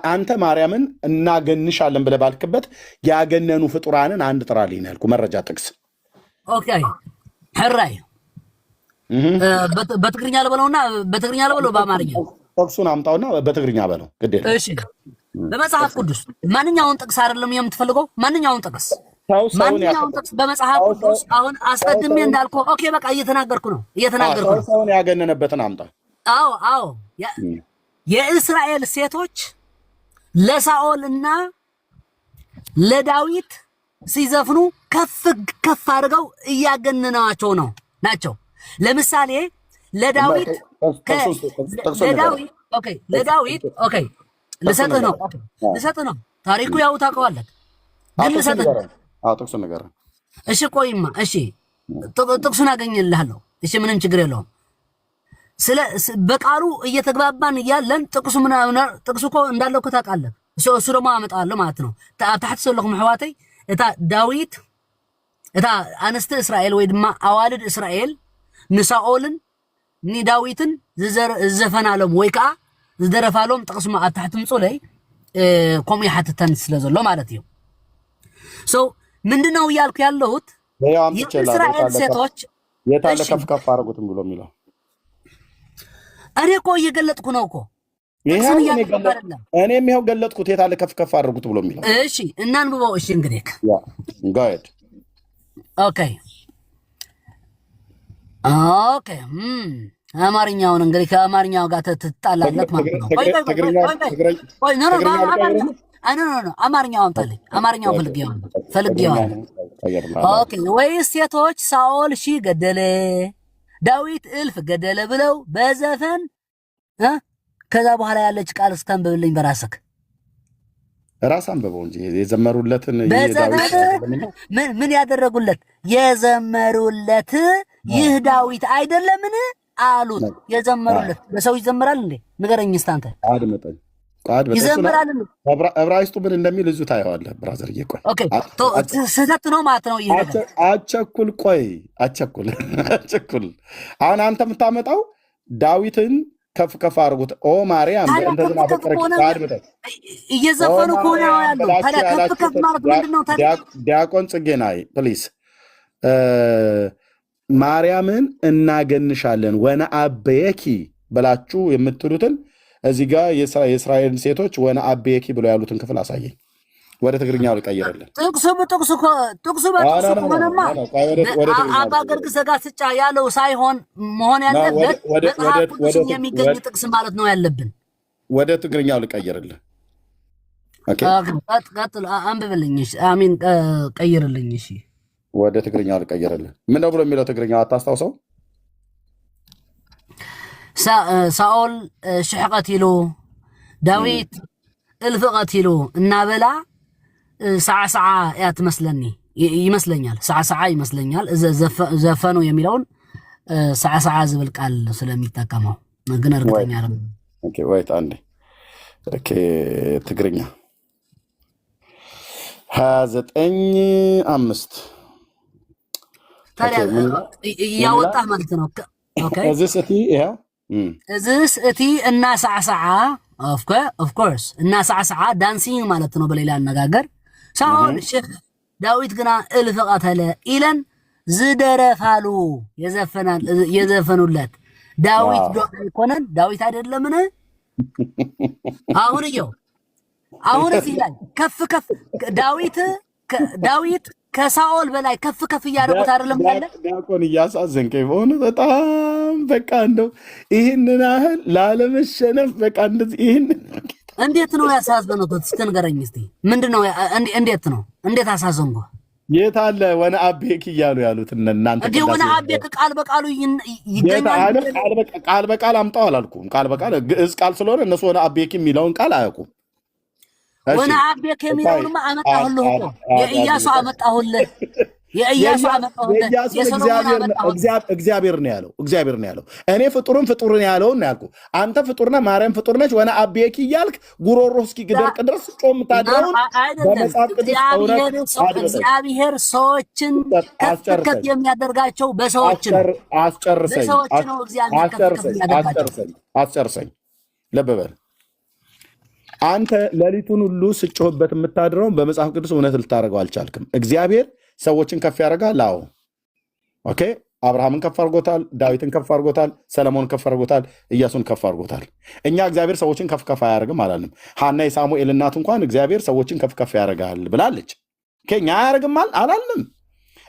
አንተ ማርያምን እናገንሻለን ብለህ ባልክበት ያገነኑ ፍጡራንን አንድ ጥራልኝ ነው ያልኩ። መረጃ ጥቅስ ኦኬ ሕራይ በትግርኛ ለበለውና በትግርኛ ለበለው በአማርኛ ጥቅሱን አምጣውና በትግርኛ በለው ግድ የለም። እሺ በመጽሐፍ ቅዱስ ማንኛውን ጥቅስ አይደለም የምትፈልገው? ማንኛውን ጥቅስ በመጽሐፍ ቅዱስ አሁን አስቀድሜ እንዳልኩ ኦኬ በቃ እየተናገርኩ ነው። ሰውን ያገነነበትን አምጣ። አዎ የእስራኤል ሴቶች ለሳኦልና ለዳዊት ሲዘፍኑ ከፍ አድርገው እያገነናቸው ናቸው። ለምሳሌ ለዳዊት ልሰጥህ ነው። ታሪኩ ያው ታውቀዋለህ፣ ግን ልሰጥህ ጥቅሱን ነገር እሺ፣ ቆይማ እሺ፣ ጥቅሱን አገኝልሃለሁ። እሺ፣ ምንም ችግር የለውም። በቃሉ እየተግባባን እያለን ጥቅሱ እኮ እንዳለው እኮ ታውቃለህ። እሱ ደግሞ አመጣዋለሁ ማለት ነው። ታሕቲ ዘለኹም ኣሕዋተይ እታ ዳዊት እታ ኣንስቲ እስራኤል ወይ ድማ ኣዋልድ እስራኤል ንሳኦልን ንዳዊትን ዝዘፈናሎም ወይ ከዓ ዝደረፋሎም ጥቅስማ ኣብ ታሕቲ ምፁለይ ከምኡ ይሓትተን ስለ ዘሎ ማለት እዩ። ምንድነው እያልኩ ያለሁት የእስራኤል ሴቶች የታለ ከፍ ከፍ አድርጉትም ብሎ የሚለው እኔ እኮ እየገለጥኩ ነው እኮ እኔም ይኸው ገለጥኩት። የታለ ከፍ ከፍ አድርጉት ብሎ የሚለው እሺ፣ እናንብበው። እሺ እንግዲህ ጋይድ ኦኬ አማርኛውን እንግዲህ ከአማርኛው ጋር ትጣላለህ ማለት ነው። ቆይ አማርኛው አምጣልኝ። አማርኛው ፈልጌው ኦኬ። ወይስ ሴቶች ሳኦል 1000 ገደለ ዳዊት 1000 ገደለ ብለው በዘፈን ከዛ በኋላ ያለች ቃል እስከንብብልኝ በራስህ ራስ አንብበው እንጂ የዘመሩለትን ምን ያደረጉለት የዘመሩለት ይህ ዳዊት አይደለምን አሉት። የዘመሩለት ለሰው ይዘምራል እንዴ? ንገረኝ እስቲ አንተ። አድመጠኝ ይዘምራል እንዴ? ዕብራይስጡ ምን እንደሚል እዙ ታየዋለህ ብራዘር። ቆይ ኦኬ፣ ስህተት ነው ማለት ነው። ይሄ አቸኩል አሁን አንተ የምታመጣው ዳዊትን ከፍ ከፍ አድርጉት ኦ ማርያም እንደዚህ አፈቀረች አድምጠኝ እየዘፈኑ ከሆነ ያለው ታዲያ ከፍ ከፍ ማለት ምንድነው ታዲያ? ዲያቆን ጽጌናይ ፕሊዝ ማርያምን እናገንሻለን ወነአበየኪ ብላችሁ የምትሉትን እዚህ ጋር የእስራኤል ሴቶች ወነአበየኪ ብለው ያሉትን ክፍል አሳየኝ። ወደ ትግርኛው ልቀይርልህ። ጥቅሱ ሆነማ አባ ገርግስ ጋስጫ ያለው ሳይሆን መሆን ያለበት መጽሐፍ ቅዱስ የሚገኝ ጥቅስ ማለት ነው ያለብን። ወደ ትግርኛው ልቀይርልህ። ኦኬ ቀጥል፣ አንብብልኝ። እሺ አሚን፣ ቀይርልኝ። እሺ ወደ ትግርኛው ልቀይርልህ። ምን ነው ብሎ የሚለው ትግርኛው አታስታውሰው? ሳኦል 1000 ቀቲሉ ዳዊት 1000 ቀቲሉ እናበላ ሰዓሰዓ ያ ትመስለኒ ይመስለኛል። ሰዓሰዓ ይመስለኛል ዘፈኑ የሚለውን ሰዓሰዓ ዝብል ቃል ስለሚጠቀመው ግን እርግጠኛ አይደለም። ኦኬ ወይት አንዴ ኦኬ ትግርኛ 29:5 ታዲያ ያወጣህ ማለት ነው። ኦኬ እዚስ እቲ እና ሰዓሰዓ ኦፍ ኮርስ እና ሰዓሰዓ ዳንሲንግ ማለት ነው በሌላ አነጋገር። ሳኦል ዳዊት ግና እልፍ ቀተለ ኢለን ዝደረፋሉ የዘፈኑለት ዳዊት ዶ አይኮነን ዳዊት አይደለምን አሁን እዚህ ላይ ከፍ ዳዊት ከሳኦል በላይ ከፍ ያደረጉት አይደለም ያለ ዲያቆን እያሳዘንከኝ በሆነ በጣም በቃ እንደው ይህንን ያህል ላለመሸነፍ በቃ እንደዚህ ይህን እንዴት ነው ያሳዝነው? ትንገረኝ እስቲ ምንድነው? እንዴት አሳዘንኩ? የት አለ ወነ አቤክ እያሉ ያሉት እናንተ እንዴ? ወነ አቤክ ቃል በቃሉ ይገኛል። ቃል በቃል አምጣው አላልኩም። ቃል በቃል ግዕዝ ቃል ስለሆነ እነሱ ወነ አቤክ የሚለውን ቃል አያውቁም። ወነ አቤክ የሚለውንማ አመጣሁልህ እኮ የኢያሱ አመጣሁልህ እግዚአብሔር ነው ያለው። እኔ ፍጡርን ያለው ነው ያልኩ። አንተ ፍጡርና ማርያም ፍጡር ነች ወነ አቤክ እያልክ ጉሮሮ እስኪ ግደርቅ ድረስ ጾም ታደረውን በመጽሐፍ ቅዱስ እግዚአብሔር ሰዎችን ከፍ የሚያደርጋቸው በሰዎች ነው። አስጨርሰኝ ልብ በል። አንተ ሌሊቱን ሁሉ ስጮህበት የምታድረውን በመጽሐፍ ቅዱስ እውነት ልታደርገው አልቻልክም። እግዚአብሔር ሰዎችን ከፍ ያደርጋል። አዎ ኦኬ። አብርሃምን ከፍ አድርጎታል፣ ዳዊትን ከፍ አድርጎታል፣ ሰለሞንን ከፍ አድርጎታል፣ ኢያሱን ከፍ አድርጎታል። እኛ እግዚአብሔር ሰዎችን ከፍ አያደርግም አላልንም። ሐና የሳሙኤል እናት እንኳን እግዚአብሔር ሰዎችን ከፍ ያደርጋል ብላለች። እኛ አያደርግማል አላልንም።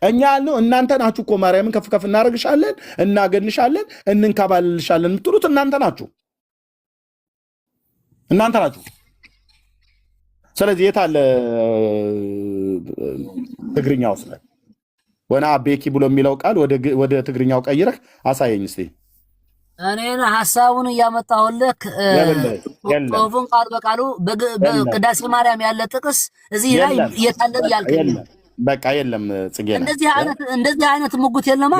እኛ ያልነው እናንተ ናችሁ እኮ ማርያምን ከፍ እናደርግሻለን፣ እናገንሻለን፣ እንንከባልልሻለን የምትሉት እናንተ ናችሁ። ስለዚህ የት አለ ትግርኛው ስለ ወና አቤኪ ብሎ የሚለው ቃል ወደ ትግርኛው ቀይረህ አሳየኝ እስቲ። እኔን ሐሳቡን እያመጣሁልህ ጾፉን ቃል በቃሉ በቅዳሴ ማርያም ያለ ጥቅስ እዚህ ላይ የታለ ያልከኝ በቃ የለም። ጽጌ እንደዚህ አይነት ሙጉት የለም።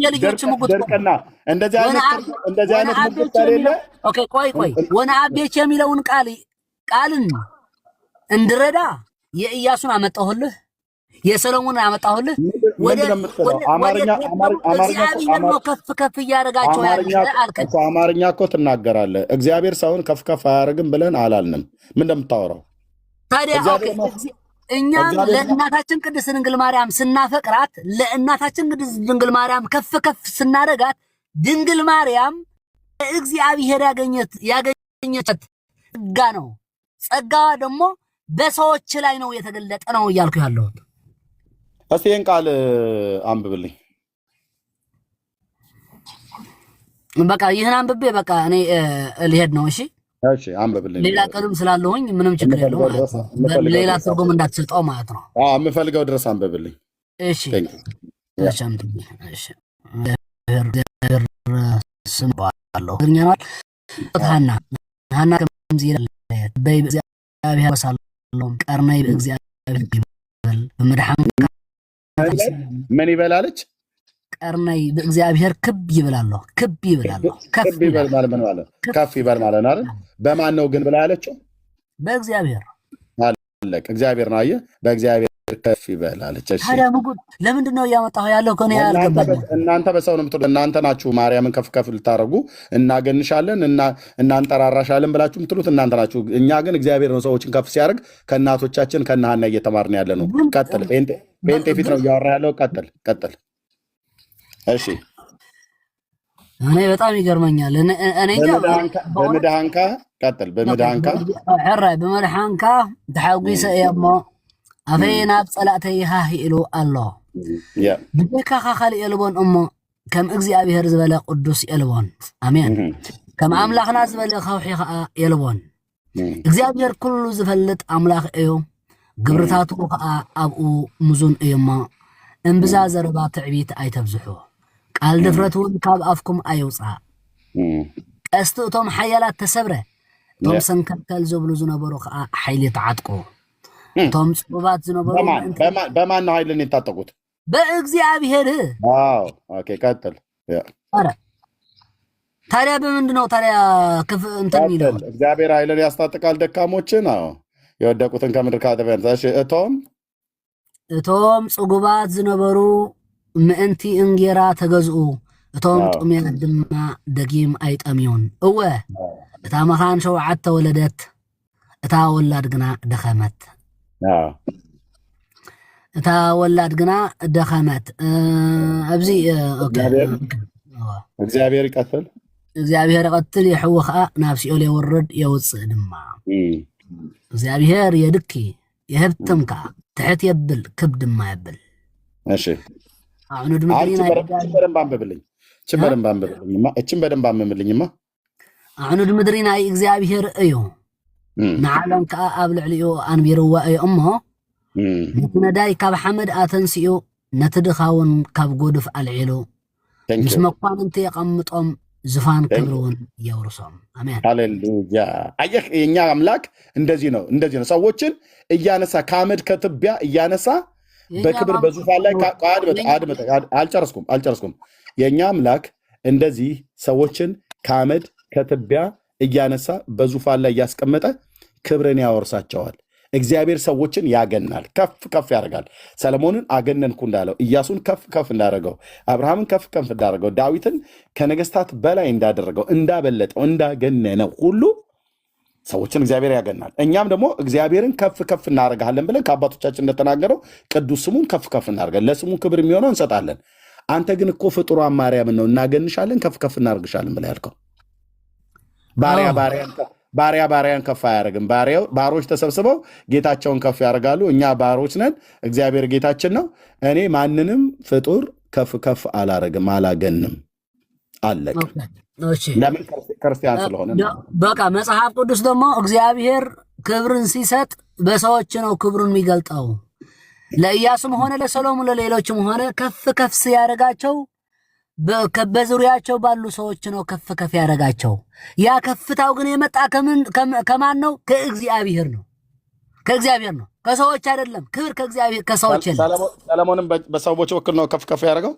የልጆች ሙጉት ድርቅና እንደዚህ አይነት ሙጉት አይደለ። ኦኬ ቆይ ወና አቤኪ የሚለውን ቃልን እንድረዳ የኢያሱን አመጣሁልህ፣ የሰሎሞን አመጣሁልህ። እግዚአብሔር ከፍ እያደረጋቸው ያልከኝ አማርኛ እኮ ትናገራለህ። እግዚአብሔር ሰውን ከፍ አያደርግም ብለን አላልንም። ምን እንደምታወራው ታዲያ? እኛ ለእናታችን ቅድስት ድንግል ማርያም ስናፈቅራት፣ ለእናታችን ቅድስት ድንግል ማርያም ከፍ ስናደርጋት፣ ድንግል ማርያም እግዚአብሔር ያገኘቻት ጸጋ ነው። ጸጋዋ ደግሞ በሰዎች ላይ ነው የተገለጠ ነው እያልኩ ያለሁት። እስቲ ይህን ቃል አንብብልኝ። በቃ ይህን አንብቤ በቃ እኔ ልሄድ ነው። እሺ አንብብልኝ። ሌላ ቀንም ስላለሁኝ ምንም ችግር የለውም። ሌላ ትርጉም እንዳትሰጠው ማለት ነው። የምፈልገው ድረስ አንብብልኝ። እሺ ስም ባለው ሐና በእግዚአብሔር ወሳሎም ቀርናይ በእግዚአብሔር ይበል በመድኃኒት ምን ይበላለች? ቀርናይ በእግዚአብሔር ክብ ይበላለሁ። ከፍ ይበል ማለት ነው አይደል? በማን ነው ግን ብላ ያለችው? በእግዚአብሔር አለቅ። እግዚአብሔር ነው። አየህ፣ በእግዚአብሔር ከፍ ይበላለች። እሺ ታዲያ ለምንድን ነው እያመጣሁ ያለው? ከኔ ያልገባኝ እናንተ በሰው ነው የምትሉት። እናንተ ናችሁ ማርያምን ከፍ ልታረጉ እናገንሻለን እናንጠራራሻለን ብላችሁ የምትሉት እናንተ ናችሁ። እኛ ግን እግዚአብሔር ነው ሰዎችን ከፍ ሲያደርግ ከእናቶቻችን ከነ ሐና እየተማርን ያለ ነው። ቀጥል። ጴንጤ ፊት ነው እያወራ ያለው። ቀጥል። እሺ እኔ በጣም ይገርመኛል። እኔ በመድኃንካ ቀጥል። በመድኃንካ ተሐጉሰ እሞ አፈይና ብጸላእተይሃ ይእሉ ኣሎ ብቤካ ካኻልእ የልቦን እሞ ከም እግዚአብሔር ዝበለ ቅዱስ የልቦን አሜን። ከም አምላኽና ዝበለ ኻውሒ ከዓ የልቦን። እግዚአብሔር ኩሉ ዝፈልጥ አምላኽ እዩ፣ ግብርታቱ ከዓ ኣብኡ ምዙን እዩ እሞ እምብዛ ዘረባ ትዕቢት ኣይተብዝሑ፣ ቃል ድፍረት እውን ካብ ኣፍኩም ኣይውፃእ። ቀስቲ እቶም ሓያላት ተሰብረ፣ እቶም ሰንከልከል ዝብሉ ዝነበሩ ከዓ ሓይሊ ተዓጥቁ። እቶም ጽቡባት ዝነበሩ በማን ነው ኃይልን የታጠቁት? በእግዚአብሔር። ኦኬ ቀጥል። ኧረ ታዲያ በምንድን ነው ታዲያ እንትን የሚለው? እግዚአብሔር ኃይልን ያስታጥቃል ደካሞችን፣ የወደቁትን ከምድር ካጠፊያ። እቶም ጽጉባት ዝነበሩ ምእንቲ እንጌራ ተገዝኡ፣ እቶም ጥሙያት ድማ ደጊም ኣይጠምዩን። እወ እታ መኻን 7 ወለደት፣ እታ ወላድ ግና ደኸመት። እታ ወላድ ግና ደኸመት ኣብዚ ኦኬ እግዚአብሔር ይቀጥል እግዚአብሔር ይቀጥል ይሕው ከዓ ናብ ሲኦል የወርድ የውፅእ ድማ እግዚአብሔር የድኪ የህብትም ከዓ ትሕት የብል ክብ ድማ የብል እሺ አሁን ድምድሪና በደንብ አንብብልኝ እችን በደንብ አንብብልኝማ አሁን ድምድሪና እግዚአብሔር እዩ ንዓለም ከዓ ኣብ ልዕሊኡ አንቢርዋ እዩ እሞ ነዳይ ካብ ሓመድ ኣተንሲኡ ነቲ ድኻውን ካብ ጎድፍ አልዒሉ ምስ መኳንንቲ የቐምጦም ዙፋን ክብሩን የውርሶም አሜን ሃሌሉያ አየህ የኛ አምላክ እንደዚህ ነው ሰዎችን እያነሳ ከአመድ ከትቢያ እያነሳ በክብር በዙፋን ላይ አልጨረስኩም የኛ አምላክ እንደዚህ ሰዎችን ከአመድ ከትቢያ እያነሳ በዙፋን ላይ ያስቀመጠ ክብርን ያወርሳቸዋል እግዚአብሔር ሰዎችን ያገናል ከፍ ያደርጋል ሰለሞንን አገነንኩ እንዳለው ኢያሱን ከፍ እንዳደረገው አብርሃምን ከፍ እንዳደረገው ዳዊትን ከነገስታት በላይ እንዳደረገው እንዳበለጠው እንዳገነነው ሁሉ ሰዎችን እግዚአብሔር ያገናል እኛም ደግሞ እግዚአብሔርን ከፍ እናደርጋለን ብለን ከአባቶቻችን እንደተናገረው ቅዱስ ስሙን ከፍ እናደርጋለን ለስሙ ክብር የሚሆነው እንሰጣለን አንተ ግን እኮ ፍጡሯን ማርያምን ነው እናገንሻለን ከፍ እናደርግሻለን ብለህ ያልከው ባሪያን ከፍ አያደርግም ባሮች ተሰብስበው ጌታቸውን ከፍ ያደርጋሉ እኛ ባሮች ነን እግዚአብሔር ጌታችን ነው እኔ ማንንም ፍጡር ከፍ አላረግም አላገንም አለቅ ለምን ክርስቲያን ስለሆነ በቃ መጽሐፍ ቅዱስ ደግሞ እግዚአብሔር ክብርን ሲሰጥ በሰዎች ነው ክብሩን የሚገልጠው ለኢያሱም ሆነ ለሰሎሞን ለሌሎችም ሆነ ከፍ ሲያደርጋቸው በዙሪያቸው ባሉ ሰዎች ነው ከፍ ያደርጋቸው ያ ከፍታው ግን የመጣ ከማን ነው ከእግዚአብሔር ነው ከሰዎች አይደለም ክብር ከእግዚአብሔር ከሰዎች አይደለም ሰሎሞንም በሰዎች ወክል ነው ከፍ ያደርገው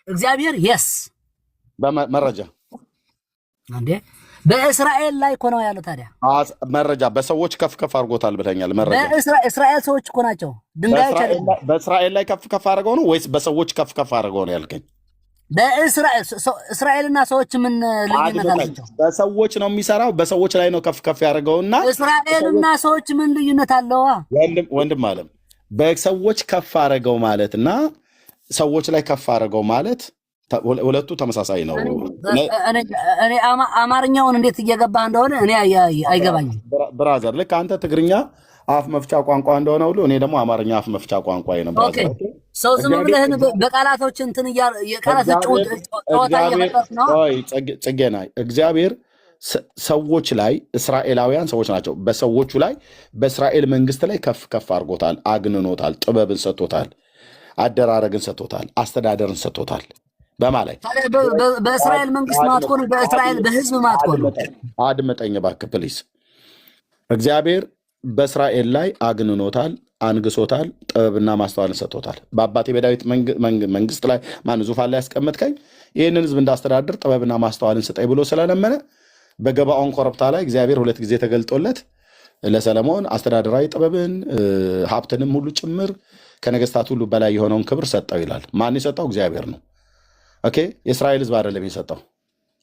እግዚአብሔር yes በመረጃ አንዴ በእስራኤል ላይ ኮነው ያለው ታዲያ መረጃ በሰዎች ከፍ አድርጎታል ብለኛል መረጃ በእስራኤል ሰዎች ኮናቸው ድንጋዮች አይደለም በእስራኤል ላይ ከፍ አድርገው ነው ወይስ በሰዎች ከፍ አድርገው ነው ያልከኝ በእስራኤልና ሰዎች ምን ልዩነት አላቸው በሰዎች ነው የሚሰራው በሰዎች ላይ ነው ከፍ ያደርገውና እስራኤልና ሰዎች ምን ልዩነት አለው ወንድም አለም በሰዎች ከፍ አድርገው ማለትና ሰዎች ላይ ከፍ አድርገው ማለት ሁለቱ ተመሳሳይ ነው እኔ አማርኛውን እንዴት እየገባህ እንደሆነ እኔ አይገባኝም ብራዘር ልክ አንተ ትግርኛ አፍ መፍቻ ቋንቋ እንደሆነ ሁሉ እኔ ደግሞ አማርኛ አፍ መፍቻ ቋንቋ ነው ብራዘር ሰው ዝም ብለህ በቃላቶች እንትን የቃላቶች ጨዋታ እየፈጠርክ ነው ጽጌና እግዚአብሔር ሰዎች ላይ እስራኤላውያን ሰዎች ናቸው በሰዎቹ ላይ በእስራኤል መንግስት ላይ ከፍ አድርጎታል አግንኖታል ጥበብን ሰጥቶታል አደራረግን ሰጥቶታል አስተዳደርን ሰጥቶታል በማለት በእስራኤል መንግስት ማትኮን በእስራኤል በህዝብ ማትኮን አድመጠኝ እባክህ ፕሊስ እግዚአብሔር በእስራኤል ላይ አግንኖታል አንግሶታል ጥበብና ማስተዋልን ሰጥቶታል በአባቴ በዳዊት መንግስት ላይ ዙፋን ላይ ያስቀመጥከኝ ይህንን ህዝብ እንዳስተዳድር ጥበብና ማስተዋልን ስጠኝ ብሎ ስለለመነ በገባኦን ኮረብታ ላይ እግዚአብሔር 2 ጊዜ ተገልጦለት ለሰለሞን አስተዳደራዊ ጥበብን ሀብትንም ሁሉ ጭምር ከነገስታት ሁሉ በላይ የሆነውን ክብር ሰጠው ይላል ማን የሰጠው እግዚአብሔር ነው ኦኬ የእስራኤል ህዝብ አይደለም የሰጠው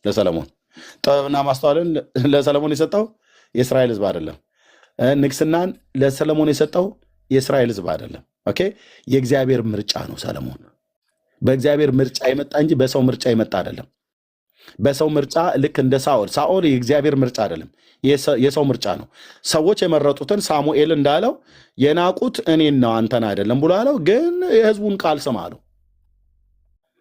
ለሰለሞን ጥበብና ማስተዋልን ለሰለሞን የሰጠው የእስራኤል ህዝብ አይደለም ንግስናን ለሰለሞን የሰጠው የእስራኤል ህዝብ አይደለም ኦኬ የእግዚአብሔር ምርጫ ነው ሰለሞን በእግዚአብሔር ምርጫ የመጣ እንጂ በሰው ምርጫ የመጣ አይደለም በሰው ምርጫ ልክ እንደ ሳኦል የእግዚአብሔር ምርጫ አይደለም የሰው ምርጫ ነው ሰዎች የመረጡትን ሳሙኤል እንዳለው የናቁት እኔን ነው አንተን አይደለም ብሎ አለው ግን የህዝቡን ቃል ስማ አለው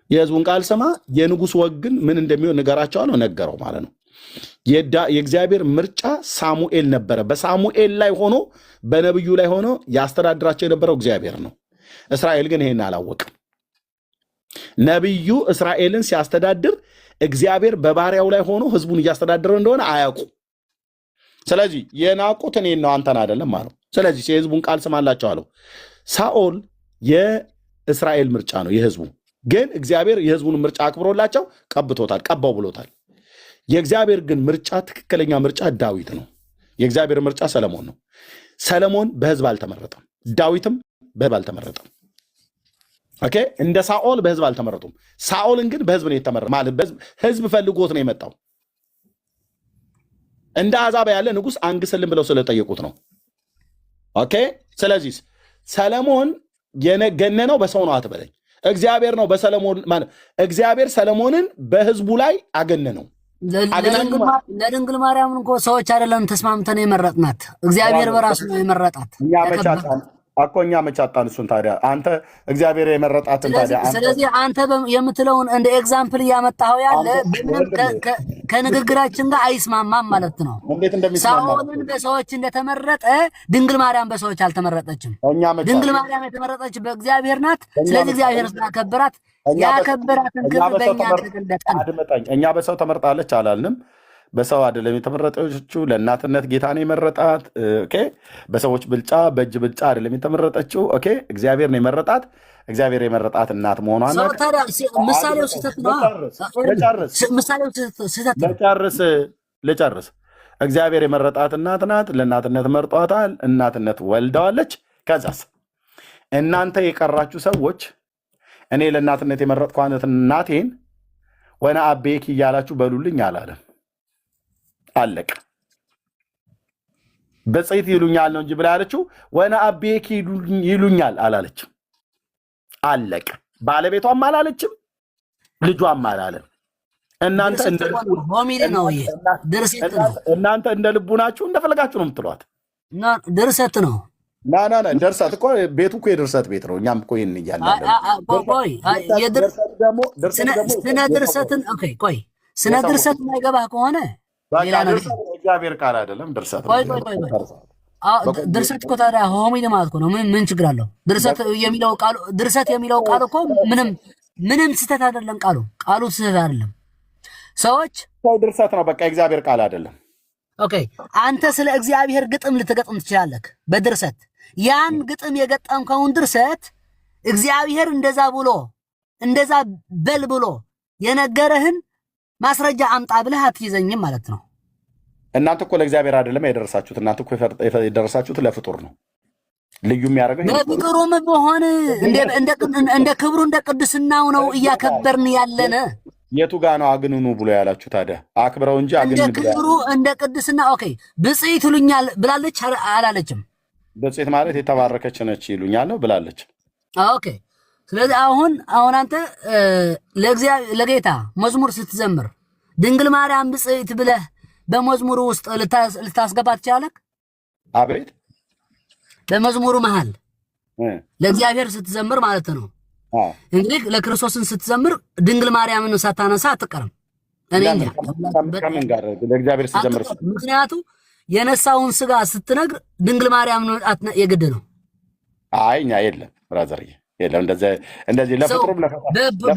የህዝቡን ቃል ስማ የንጉስ ወግን ምን እንደሚሆን ንገራቸው አለው ነገረው ማለት ነው የእግዚአብሔር ምርጫ ሳሙኤል ነበረ በሳሙኤል ላይ ሆኖ በነብዩ ላይ ሆኖ ያስተዳድራቸው የነበረው እግዚአብሔር ነው እስራኤል ግን ይሄን አላወቅም ነብዩ እስራኤልን ሲያስተዳድር እግዚአብሔር በባሪያው ላይ ሆኖ ህዝቡን እያስተዳደረ እንደሆነ አያውቁ ስለዚህ የናቁት እኔን ነው አንተን አይደለም ማለት ስለዚህ የህዝቡን ቃል ስማላቸው አለው ሳኦል የእስራኤል ምርጫ ነው የህዝቡ ግን እግዚአብሔር የህዝቡን ምርጫ አክብሮላቸው ቀብቶታል ቀባው ብሎታል የእግዚአብሔር ግን ምርጫ ትክክለኛ ምርጫ ዳዊት ነው የእግዚአብሔር ምርጫ ሰለሞን ነው ሰለሞን በህዝብ አልተመረጠም ዳዊትም በህዝብ አልተመረጠም ኦኬ እንደ ሳኦል በህዝብ አልተመረጡም ሳኦልን ግን በህዝብ ነው የተመረጠ ማለት ህዝብ ፈልጎት ነው የመጣው እንደ አዛባ ያለ ንጉስ አንግስልን ብለው ስለጠየቁት ነው ኦኬ ስለዚህ ሰለሞን የገነነው በሰው ነው አትበለኝ። እግዚአብሔር ነው በሰለሞን ማለት እግዚአብሔር ሰለሞንን በህዝቡ ላይ አገነነው። ለድንግል ማርያም እኮ ሰዎች አይደለም ተስማምተን የመረጥናት፣ እግዚአብሔር በራሱ ነው የመረጣት። እኛ መቻጣን እሱን ታዲያ አንተ እግዚአብሔር የመረጣትን ታዲያ ስለዚህ አንተ የምትለውን እንደ ኤግዛምፕል እያመጣኸው ያለ ምንም ከንግግራችን ጋር አይስማማም ማለት ነው። እንዴት እንደሚስማማ ሳኦልን በሰዎች እንደተመረጠ ድንግል ማርያም በሰዎች አልተመረጠችም። ድንግል ማርያም የተመረጠች በእግዚአብሔር ናት። ስለዚህ እግዚአብሔር ስላከበራት ያከበራትን ክብር በእኛ ተገለጠ። እኛ በሰው ተመርጣለች አላልንም። በሰው አይደለም የተመረጠችው፣ ለእናትነት ጌታ ነው የመረጣት። ኦኬ በሰዎች ብልጫ በእጅ ብልጫ አይደለም የተመረጠችው። ኦኬ እግዚአብሔር ነው የመረጣት። እግዚአብሔር የመረጣት እናት መሆኗን ነው። ምሳሌው ስህተት ነው። ልጨርስ። እግዚአብሔር የመረጣት እናት ናት። ለእናትነት መርጧታል። እናትነት ወልደዋለች። ከዛስ እናንተ የቀራችሁ ሰዎች እኔ ለእናትነት የመረጥኳት እናቴን ወነ አቤኪ እያላችሁ በሉልኝ አላለም። አለቀ። በጽይት ይሉኛል ነው እንጂ ብላ ያለችው ወነ አቤኪ ይሉኛል አላለችም። አለቀ። ባለቤቷም አላለችም፣ ልጇም አላለም። እናንተ እንደ ልቡ ናችሁ፣ እንደፈለጋችሁ ነው የምትሏት። ድርሰት ነው። ድርሰት እኮ ቤቱ እኮ የድርሰት ቤት ነው። እኛም እኮ ይህን እያለን ስነ ድርሰት የማይገባህ ከሆነ እግዚአብሔር ቃል አይደለም ድርሰት ድርሰት እኮ ታዲያ ሆሚል ማለት እኮ ነው። ምን ችግር አለው? ድርሰት የሚለው ቃል እኮ ምንም ስህተት አይደለም። ቃሉ ስህተት አይደለም። ሰዎች ድርሰት ነው፣ በቃ የእግዚአብሔር ቃል አይደለም። ኦኬ አንተ ስለ እግዚአብሔር ግጥም ልትገጥም ትችላለህ በድርሰት። ያን ግጥም የገጠምከውን ድርሰት እግዚአብሔር እንደዛ በል ብሎ የነገረህን ማስረጃ አምጣ ብለህ አትይዘኝም ማለት ነው። እናንተ እኮ ለእግዚአብሔር አይደለም የደረሳችሁት። እናንተ እኮ የደረሳችሁት ለፍጡር ነው። ልዩ የሚያደርገው ለፍጡሩም በሆነ እንደ ክብሩ እንደ ቅድስናው ነው እያከበርን ያለነ። የቱ ጋ ነው አግንኑ ብሎ ያላችሁ ታዲያ? አክብረው እንጂ አግንኑ እንደ ክብሩ እንደ ቅድስና። ኦኬ ብጽዕት ይሉኛል ብላለች አላለችም? ብጽዕት ማለት የተባረከች ነች ይሉኛል ነው ብላለች። ኦኬ ስለዚህ አሁን አንተ ለጌታ መዝሙር ስትዘምር ድንግል ማርያም ብጽዕት ብለህ በመዝሙሩ ውስጥ ልታስገባ ትችላለህ? አቤት በመዝሙሩ መሃል ለእግዚአብሔር ስትዘምር ማለት ነው። እንግዲህ ለክርስቶስን ስትዘምር ድንግል ማርያምን ሳታነሳ አትቀርም። እኔ እንጃ ከምን ጋር ለእግዚአብሔር ስትዘምር፣ ምክንያቱ የነሳውን ስጋ ስትነግር ድንግል ማርያም የግድ ነው። አይ እኛ የለም ብራዘርዬ የለም እንደዚህ ለፍጥሩም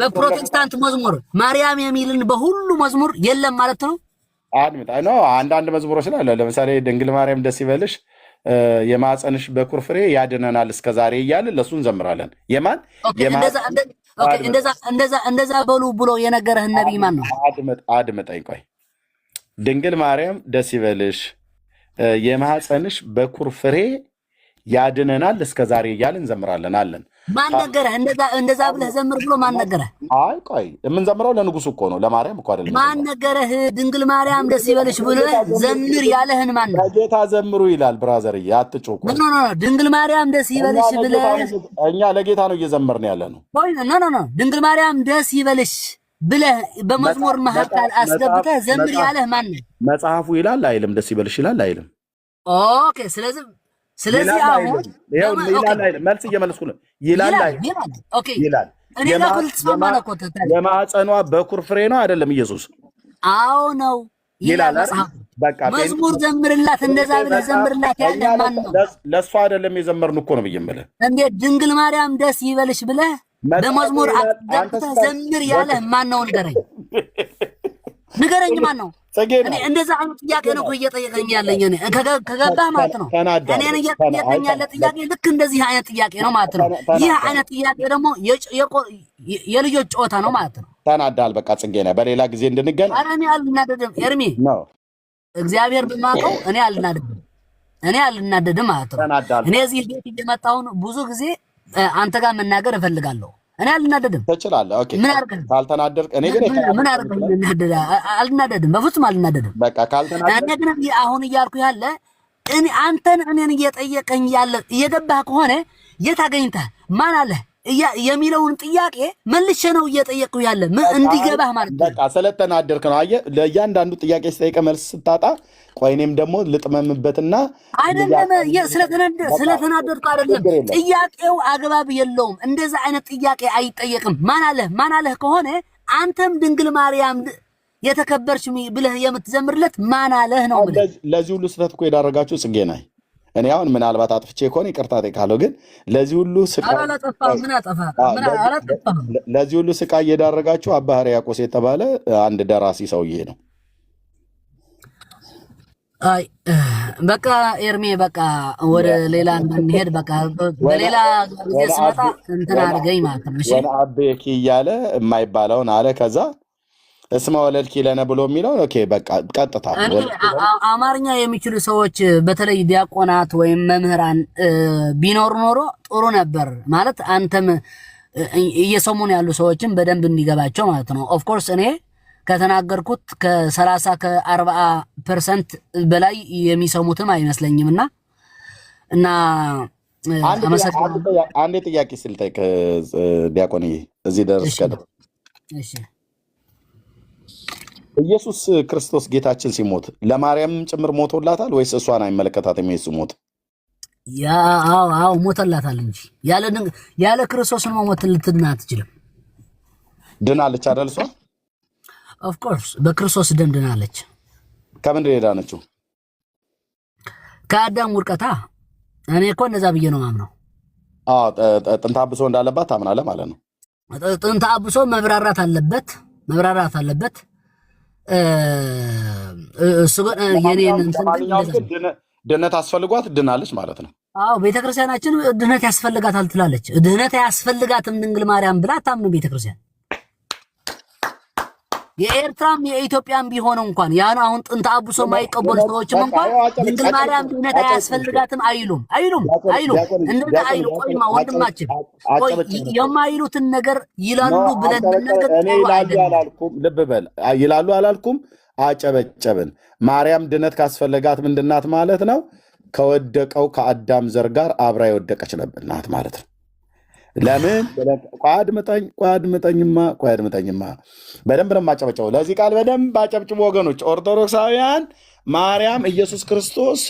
በፕሮቴስታንት መዝሙር ማርያም የሚልን በሁሉ መዝሙር የለም ማለት ነው። አንዳንድ መዝሙሮች ላይ ለምሳሌ ድንግል ማርያም ደስ ይበልሽ የማፀንሽ በኩር ፍሬ ያድነናል እስከዛሬ እያልን ለሱ እንዘምራለን። የማን እንደዛ በሉ ብሎ የነገረህን ነቢይ ማን ነው? አድምጠኝ ቆይ። ድንግል ማርያም ደስ ይበልሽ የማፀንሽ በኩር ፍሬ ያድነናል እስከዛሬ እያልን እንዘምራለን አለን። ማን ነገረህ? እንደዛ ብለህ ዘምር ብሎ ማን ነገረህ? አይ ቆይ የምንዘምረው ለንጉሱ እኮ ነው፣ ለማርያም እኮ አይደለም። ማን ነገረህ? ድንግል ማርያም ደስ ይበልሽ ብለህ ዘምር ያለህን ማን ነው? ለጌታ ዘምሩ ይላል ብራዘርዬ፣ አትጩህ። ኖ ድንግል ማርያም ደስ ይበልሽ ብለህ እኛ ለጌታ ነው እየዘመርን ያለ ነው። ኖ ድንግል ማርያም ደስ ይበልሽ ብለህ በመዝሙር መካከል አስገብተህ ዘምር ያለህ ማን ነው? መጽሐፉ ይላል አይልም? ደስ ይበልሽ ይላል አይልም? ኦኬ ስለዚህ አሁን ይላል አይልም? መልስ እየመለስኩ ነው። ይላል ኦኬ ይላል። እኔ ለኩል ተስማማና እኮ የማዕፀኗ በኩር ፍሬ ነው አይደለም ኢየሱስ? አዎ ነው ይላል። በቃ መዝሙር ዘምርላት፣ እንደዛ ብለህ ዘምርላት ያለ ማን ነው? ለእሷ አይደለም የዘመርን እኮ ነው ብዬምልህ። እንዴት ድንግል ማርያም ደስ ይበልሽ ብለህ በመዝሙር አገብተህ ዘምር ያለህ ማን ነው? ንገረኝ ማን ነው? እኔ እንደዛ አይነት ጥያቄ ነው እየጠየቀኝ ያለኝ። እኔ ከገባህ ማለት ነው እኔን እየጠየቀኝ ያለ ጥያቄ ልክ እንደዚህ አይነት ጥያቄ ነው ማለት ነው። ይህ አይነት ጥያቄ ደግሞ የልጆች ጨዋታ ነው ማለት ነው። ተናዳል። በቃ ጽጌ ነህ። በሌላ ጊዜ እንድንገናኝ። ኧረ እኔ አልናደድም ኤርሚ፣ እግዚአብሔር በማውቀው እኔ አልናደድም ማለት ነው። እኔ እዚህ ቤት እየመጣሁ ብዙ ጊዜ አንተ ጋር መናገር እፈልጋለሁ። እኔ አልናደድም። ትችላለህ። ኦኬ ካልተናደድክ እኔ ግን ምን አልናደድም፣ በፍጹም አልናደድም። በቃ ካልተናደድክ እኔ ግን አሁን እያልኩ ያለ እኔ አንተን እኔን እየጠየቀኝ ያለ እየገባህ ከሆነ የት አገኝተህ ማን አለ የሚለውን ጥያቄ መልሼ ነው እየጠየቅኩ ያለ እንዲገባህ ማለት ነው። በቃ ስለተናደርክ ነው። አየህ ለእያንዳንዱ ጥያቄ ስጠይቀህ መልስ ስታጣ ቆይ እኔም ደግሞ ልጥመምበትና አይደለም ስለተናደድኩ አይደለም። ጥያቄው አግባብ የለውም። እንደዛ አይነት ጥያቄ አይጠየቅም። ማን አለህ ከሆነ አንተም ድንግል ማርያም የተከበርሽ ብለህ የምትዘምርለት ማን አለህ ነው ብለህ ለዚህ ሁሉ ስህተት እኮ የዳረጋችሁ ጽጌ ነህ። እኔ አሁን ምናልባት አጥፍቼ ከሆነ ይቅርታ ጠይቃለሁ። ግን ለዚህ ሁሉ ስቃይ ለዚህ ሁሉ ስቃይ እየዳረጋችሁ አባ ሕርያቆስ የተባለ አንድ ደራሲ ሰውዬ ነው። አይ በቃ ኤርሜ በቃ ወደ ሌላ እንድንሄድ በቃ በሌላ ጊዜ ስመጣ እንትን አድርገኝ ማለት ነው። እሺ አቤኪ እያለ የማይባለውን አለ። ከዛ እስመ ወለድኪ ለነ ብሎ የሚለውን ኦኬ በቃ ቀጥታ አማርኛ የሚችሉ ሰዎች በተለይ ዲያቆናት ወይም መምህራን ቢኖር ኖሮ ጥሩ ነበር ማለት አንተም እየሰሙን ያሉ ሰዎችን በደንብ እንዲገባቸው ማለት ነው። ኦፍ ኮርስ እኔ ከተናገርኩት ከ30 ከ40% በላይ የሚሰሙትም አይመስለኝም እና አንዴ ጥያቄ ስልጠይቅ ዲያቆን እዚህ ደርስ ከደ እሺ ኢየሱስ ክርስቶስ ጌታችን ሲሞት ለማርያም ጭምር ሞቶላታል ወይስ እሷን አይመለከታትም? የሱ ሞት አዎ ሞቶላታል እንጂ ያለ ክርስቶስ መሞት ልትድን አትችልም። ድናለች አይደል? እሷ ኦፍ ኮርስ በክርስቶስ ደም ድናለች። ከምንድን ነው የዳነችው? ከአዳም ውድቀታ። እኔ እኮ እንደዛ ብዬ ነው ማምነው። ጥንተ አብሶ እንዳለባት ታምናለህ ማለት ነው? ጥንተ አብሶ መብራራት አለበት። ድነት አስፈልጓት ድናለች ማለት ነው። አዎ ቤተክርስቲያናችን ድነት ያስፈልጋታል ትላለች። ድነት ያስፈልጋትም ድንግል ማርያም ብላ አታምንም ቤተክርስቲያን። የኤርትራም የኢትዮጵያም ቢሆን እንኳን ያን አሁን ጥንተ አብሶ የማይቀበሉ ሰዎችም እንኳን ድንግል ማርያም ድነት አያስፈልጋትም አይሉም። እንደዛ አይሉ። ቆይማ ወንድማችን ቆይ የማይሉትን ነገር ይላሉ ብለን ብንነገር እኔ ይላሉ አላልኩም። ልብ በል ይላሉ አላልኩም። አጨበጨብን። ማርያም ድነት ካስፈለጋት ምንድናት ማለት ነው? ከወደቀው ከአዳም ዘር ጋር አብራ የወደቀች ናት ማለት ነው። ለምን ቋድምጠኝማ በደንብ ነው የማጨበጨበው። ለዚህ ቃል በደንብ አጨብጭቡ ወገኖች። ኦርቶዶክሳውያን ማርያም ኢየሱስ ክርስቶስ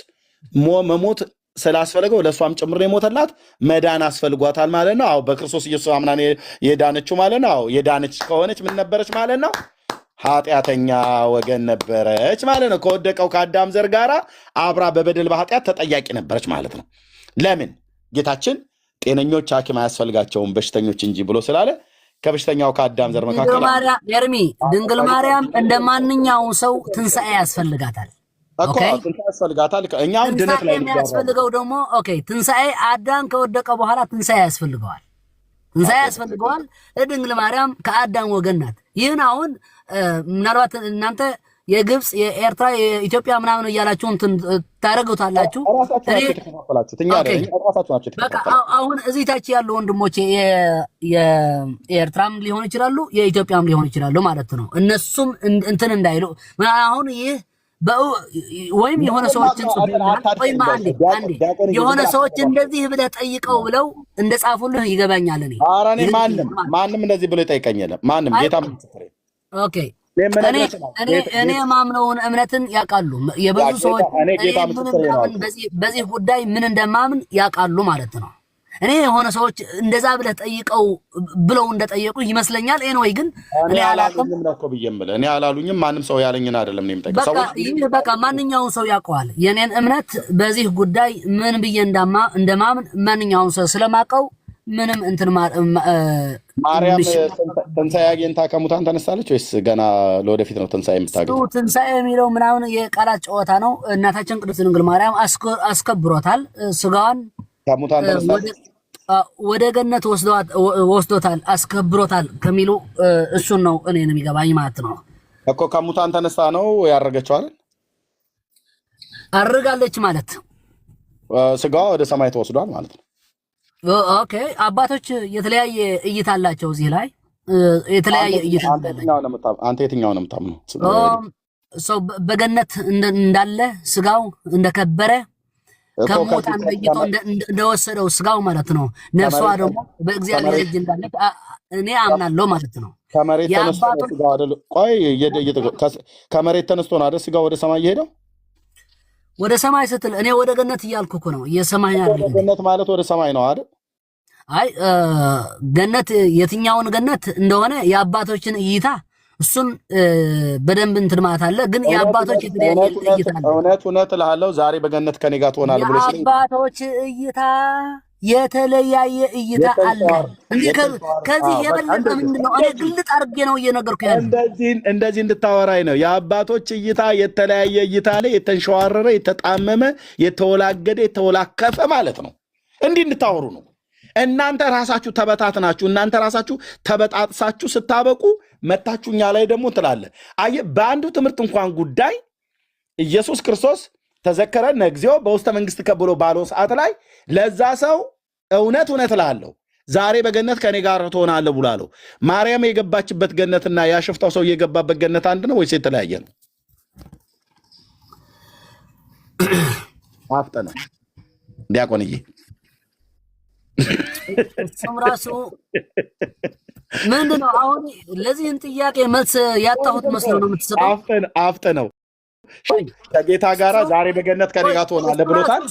መሞት ስላስፈለገው ለእሷም ጭምር የሞተላት መዳን አስፈልጓታል ማለት ነው። አዎ በክርስቶስ ኢየሱስ አምናን የዳነችው ማለት ነው። አዎ የዳነች ከሆነች ምን ነበረች ማለት ነው? ኃጢአተኛ ወገን ነበረች ማለት ነው። ከወደቀው ከአዳም ዘር ጋራ አብራ በበደል በኃጢአት ተጠያቂ ነበረች ማለት ነው። ለምን ጌታችን ጤነኞች ሐኪም አያስፈልጋቸውም በሽተኞች እንጂ ብሎ ስላለ ከበሽተኛው ከአዳም ዘር መካከል ኤርሚ ድንግል ማርያም እንደ ማንኛውም ሰው ትንሣኤ ያስፈልጋታል። ኦኬ ትንሣኤ ያስፈልጋታል። እኛው ድነት ላይ ያስፈልገው ደግሞ ኦኬ ትንሣኤ አዳም ከወደቀ በኋላ ትንሣኤ ያስፈልገዋል። ድንግል ማርያም ከአዳም ወገን ናት። ይህን አሁን ምናልባት እናንተ የግብፅ የኤርትራ የኢትዮጵያ ምናምን እያላችሁ እንትን ታደርጉታላችሁ። በቃ አሁን እዚህ ታች ያሉ ወንድሞቼ የኤርትራም ሊሆን ይችላሉ የኢትዮጵያም ሊሆን ይችላሉ ማለት ነው። እነሱም እንትን እንዳይሉ አሁን ይህ ወይም የሆነ ሰዎችን ወይም አንዴ የሆነ ሰዎች እንደዚህ ብለህ ጠይቀው ብለው እንደጻፉልህ ይገባኛል። እኔ ማንም እንደዚህ ብሎ ይጠይቀኝ የለም ማንም ጌታ ኦኬ እኔ ማምነውን እምነትን ያውቃሉ። የብዙ ሰዎች በዚህ ጉዳይ ምን እንደማምን ያውቃሉ ማለት ነው። እኔ የሆነ ሰዎች እንደዛ ብለህ ጠይቀው ብለው እንደጠየቁ ይመስለኛል። ኤንወይ ግን እኔ አላልኩም እኔ አላሉኝም። ማንም ሰው ያለኝን አይደለም ነው የምጠይቀው። ሰዎች በቃ ማንኛውም ሰው ያውቀዋል የኔን እምነት በዚህ ጉዳይ ምን ብዬ እንደማምን ማንኛውም ሰው ስለማውቀው ምንም እንትን ማርያም ትንሣኤ አግኝታ ከሙታን ተነሳለች ወይስ ገና ለወደፊት ነው ትንሣኤ የምታገኘው? ትንሣኤ የሚለው ምናምን የቃላት ጨዋታ ነው። እናታችን ቅድስት ድንግል ማርያም አስከብሮታል። ስጋዋን ከሙታን ተነሳለች፣ ወደ ገነት ወስዶታል፣ አስከብሮታል ከሚሉ እሱን ነው እኔን የሚገባኝ ማለት ነው እኮ። ከሙታን ተነሳ ነው ያረገችው አይደል? አርጋለች ማለት ስጋዋ ወደ ሰማይ ተወስዷል ማለት ነው። ኦኬ አባቶች የተለያየ እይታ አላቸው እዚህ ላይ የተለያየ እይታ አላቸው። አንተ የትኛው ነው የምታምነው? ሰው በገነት እንዳለ ስጋው እንደከበረ ከሞታን ለይቶ እንደወሰደው ስጋው ማለት ነው። ነፍሷ ደግሞ በእግዚአብሔር እጅ እንዳለች እኔ አምናለሁ ማለት ነው። ከመሬት ተነስቶ ነው ስጋው አይደል? ቆይ ከመሬት ተነስቶ ነው አይደል ስጋው ወደ ሰማይ የሄደው? ወደ ሰማይ ስትል እኔ ወደ ገነት እያልኩ እኮ ነው። የሰማይ አይደል? ገነት ማለት ወደ ሰማይ ነው አይደል? አይ ገነት የትኛውን ገነት እንደሆነ የአባቶችን እይታ እሱን በደንብ እንትን ማለት አለ። ግን የአባቶች እይታ እውነት እልሃለሁ ዛሬ በገነት ከኔ ጋር ትሆናለህ ብሎ ሲል የአባቶች እይታ የተለያየ እይታ አለ። ከዚህ የበለጠ ምንድነው? እኔ ግልጥ አድርጌ ነው እየነገርኩ ያለው። እንደዚህ እንድታወራኝ ነው። የአባቶች እይታ የተለያየ እይታ ላይ የተንሸዋረረ፣ የተጣመመ፣ የተወላገደ፣ የተወላከፈ ማለት ነው። እንዲህ እንድታወሩ ነው። እናንተ ራሳችሁ ተበታትናችሁ እናንተ ራሳችሁ ተበጣጥሳችሁ ስታበቁ መታችሁ እኛ ላይ ደግሞ ትላለህ። አየህ በአንዱ ትምህርት እንኳን ጉዳይ ኢየሱስ ክርስቶስ ተዘከረነ እግዚኦ በውስተ መንግሥት ከብሎ ባለው ሰዓት ላይ ለዛ ሰው እውነት እልሃለሁ ዛሬ በገነት ከኔ ጋር ትሆናለህ ብሏለው። ማርያም የገባችበት ገነትና ያሽፍታው ሰው የገባበት ገነት አንድ ነው ወይስ የተለያየ ነው? አፍጠነ ዲያቆንዬ እሱም ራሱ ምንድነው? አሁን ለዚህን ጥያቄ መልስ ያጣሁት መስሎ ነው የምትሰጠው። አፍጠነው ከጌታ ጋር ዛሬ በገነት ከኔ ጋር ትሆናለህ ብሎታል።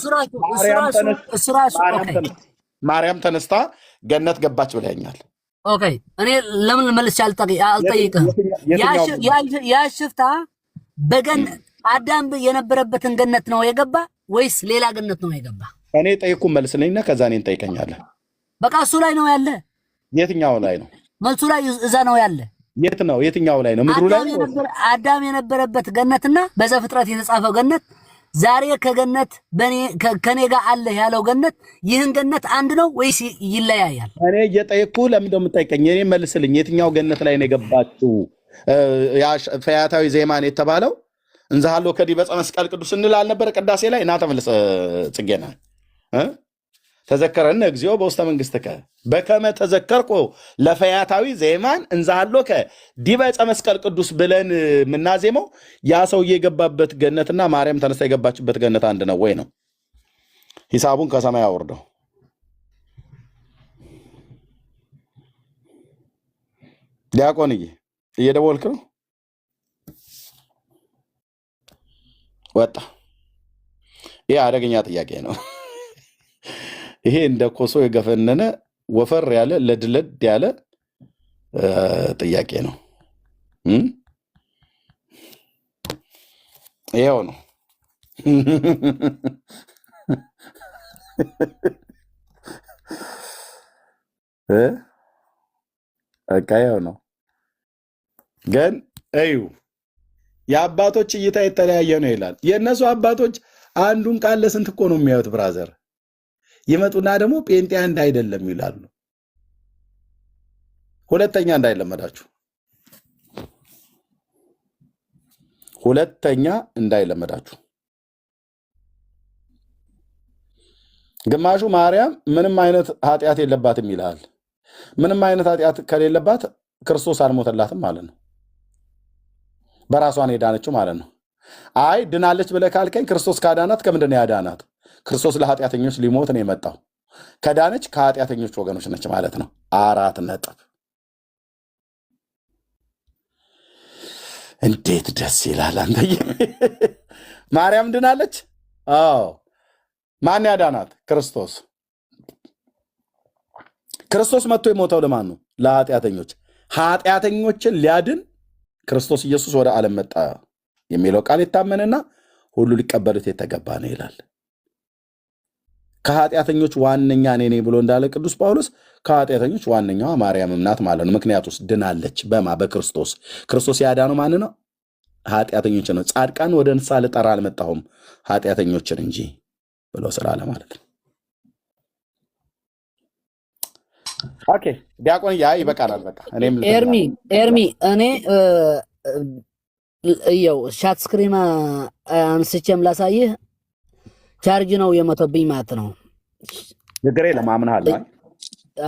ማርያም ተነስታ ገነት ገባች ብለኛል። ኦኬ እኔ ለምን መልስ አልጠይቅህም? ያ ሽፍታ በገነት አዳም የነበረበትን ገነት ነው የገባ ወይስ ሌላ ገነት ነው የገባ? እኔ ጠይቁ መልስ ነኝና ከዛ እኔን ጠይቀኛለህ። በቃ እሱ ላይ ነው ያለ። የትኛው ላይ ነው መልሱ? ላይ እዛ ነው ያለ። የት ነው? የትኛው ላይ ነው? ምድሩ ላይ አዳም የነበረበት ገነትና በዘፍጥረት የተጻፈው ገነት ዛሬ ከገነት ከኔ ጋር አለ ያለው ገነት ይህን ገነት አንድ ነው ወይስ ይለያያል? እኔ እየጠየቅኩ ለምን እንደምጠይቀኝ እኔ መልስልኝ። የትኛው ገነት ላይ ነው የገባችው? ፈያታዊ ዜማን የተባለው እንዛሃሎ ከዲበ ዕፀ መስቀል ቅዱስ እንል አልነበረ ቅዳሴ ላይ? እና ተመልሰ ጽጌና ተዘከረነ እግዚኦ በውስተ መንግሥትከ በከመ ተዘከርኮ ለፈያታዊ ዜማን እንዛሃሎ ከዲበ ዕፀ መስቀል ቅዱስ ብለን የምናዜመው ያ ሰውዬ የገባበት ገነትና ማርያም ተነስታ የገባችበት ገነት አንድ ነው ወይ ነው? ሂሳቡን ከሰማይ አወርደው። ዲያቆንዬ እየደወልክ ነው? ወጣ። ይሄ አደገኛ ጥያቄ ነው። ይሄ እንደ ኮሶ የገፈነነ ወፈር ያለ ለድለድ ያለ ጥያቄ ነው። ይሄው ነው። በቃ ይሄው ነው። ግን እዩ የአባቶች እይታ የተለያየ ነው ይላል። የእነሱ አባቶች አንዱን ቃል ለስንት እኮ ነው የሚያዩት ብራዘር። ይመጡና ደግሞ ጴንጤ አንድ አይደለም ይላሉ። ሁለተኛ እንዳይለመዳችሁ፣ ሁለተኛ እንዳይለመዳችሁ። ግማሹ ማርያም ምንም አይነት ኃጢአት የለባትም ይልሃል። ምንም አይነት ኃጢአት ከሌለባት ክርስቶስ አልሞተላትም ማለት ነው። በራሷን የዳነችው ማለት ነው። አይ ድናለች ብለህ ካልከኝ ክርስቶስ ካዳናት ከምንድን ነው ያዳናት? ክርስቶስ ለኃጢአተኞች ሊሞት ነው የመጣው። ከዳነች ከኃጢአተኞች ወገኖች ነች ማለት ነው። 4 ነጥብ። እንዴት ደስ ይላል! አንተዬ ማርያም ድናለች። አዎ ማን ያዳናት? ክርስቶስ። ክርስቶስ መጥቶ የሞተው ለማን ነው? ለኃጢአተኞች። ኃጢአተኞችን ሊያድን ክርስቶስ ኢየሱስ ወደ ዓለም መጣ የሚለው ቃል የታመነና ሁሉ ሊቀበሉት የተገባ ነው ይላል። ከኃጢአተኞች ዋነኛ እኔ ነኝ ብሎ እንዳለ ቅዱስ ጳውሎስ ከኃጢአተኞች ዋነኛዋ ማርያም ናት ማለት ነው። ምክንያቱስ ድናለች። በክርስቶስ። ክርስቶስ ያዳነው ማን ነው? ኃጢአተኞችን ነው። ጻድቃን ወደ ንስሐ ልጠራ አልመጣሁም ኃጢአተኞችን እንጂ ብሎ ስላለ ማለት ነው። ኦኬ ዲያቆን ይበቃናል። በቃ እኔም ኤርሚ እኔ እየው ሻት ስክሪን አንስቼም ላሳይህ። ቻርጅ ነው የመቶብኝ ማለት ነው። ንገሬ ለማምናል።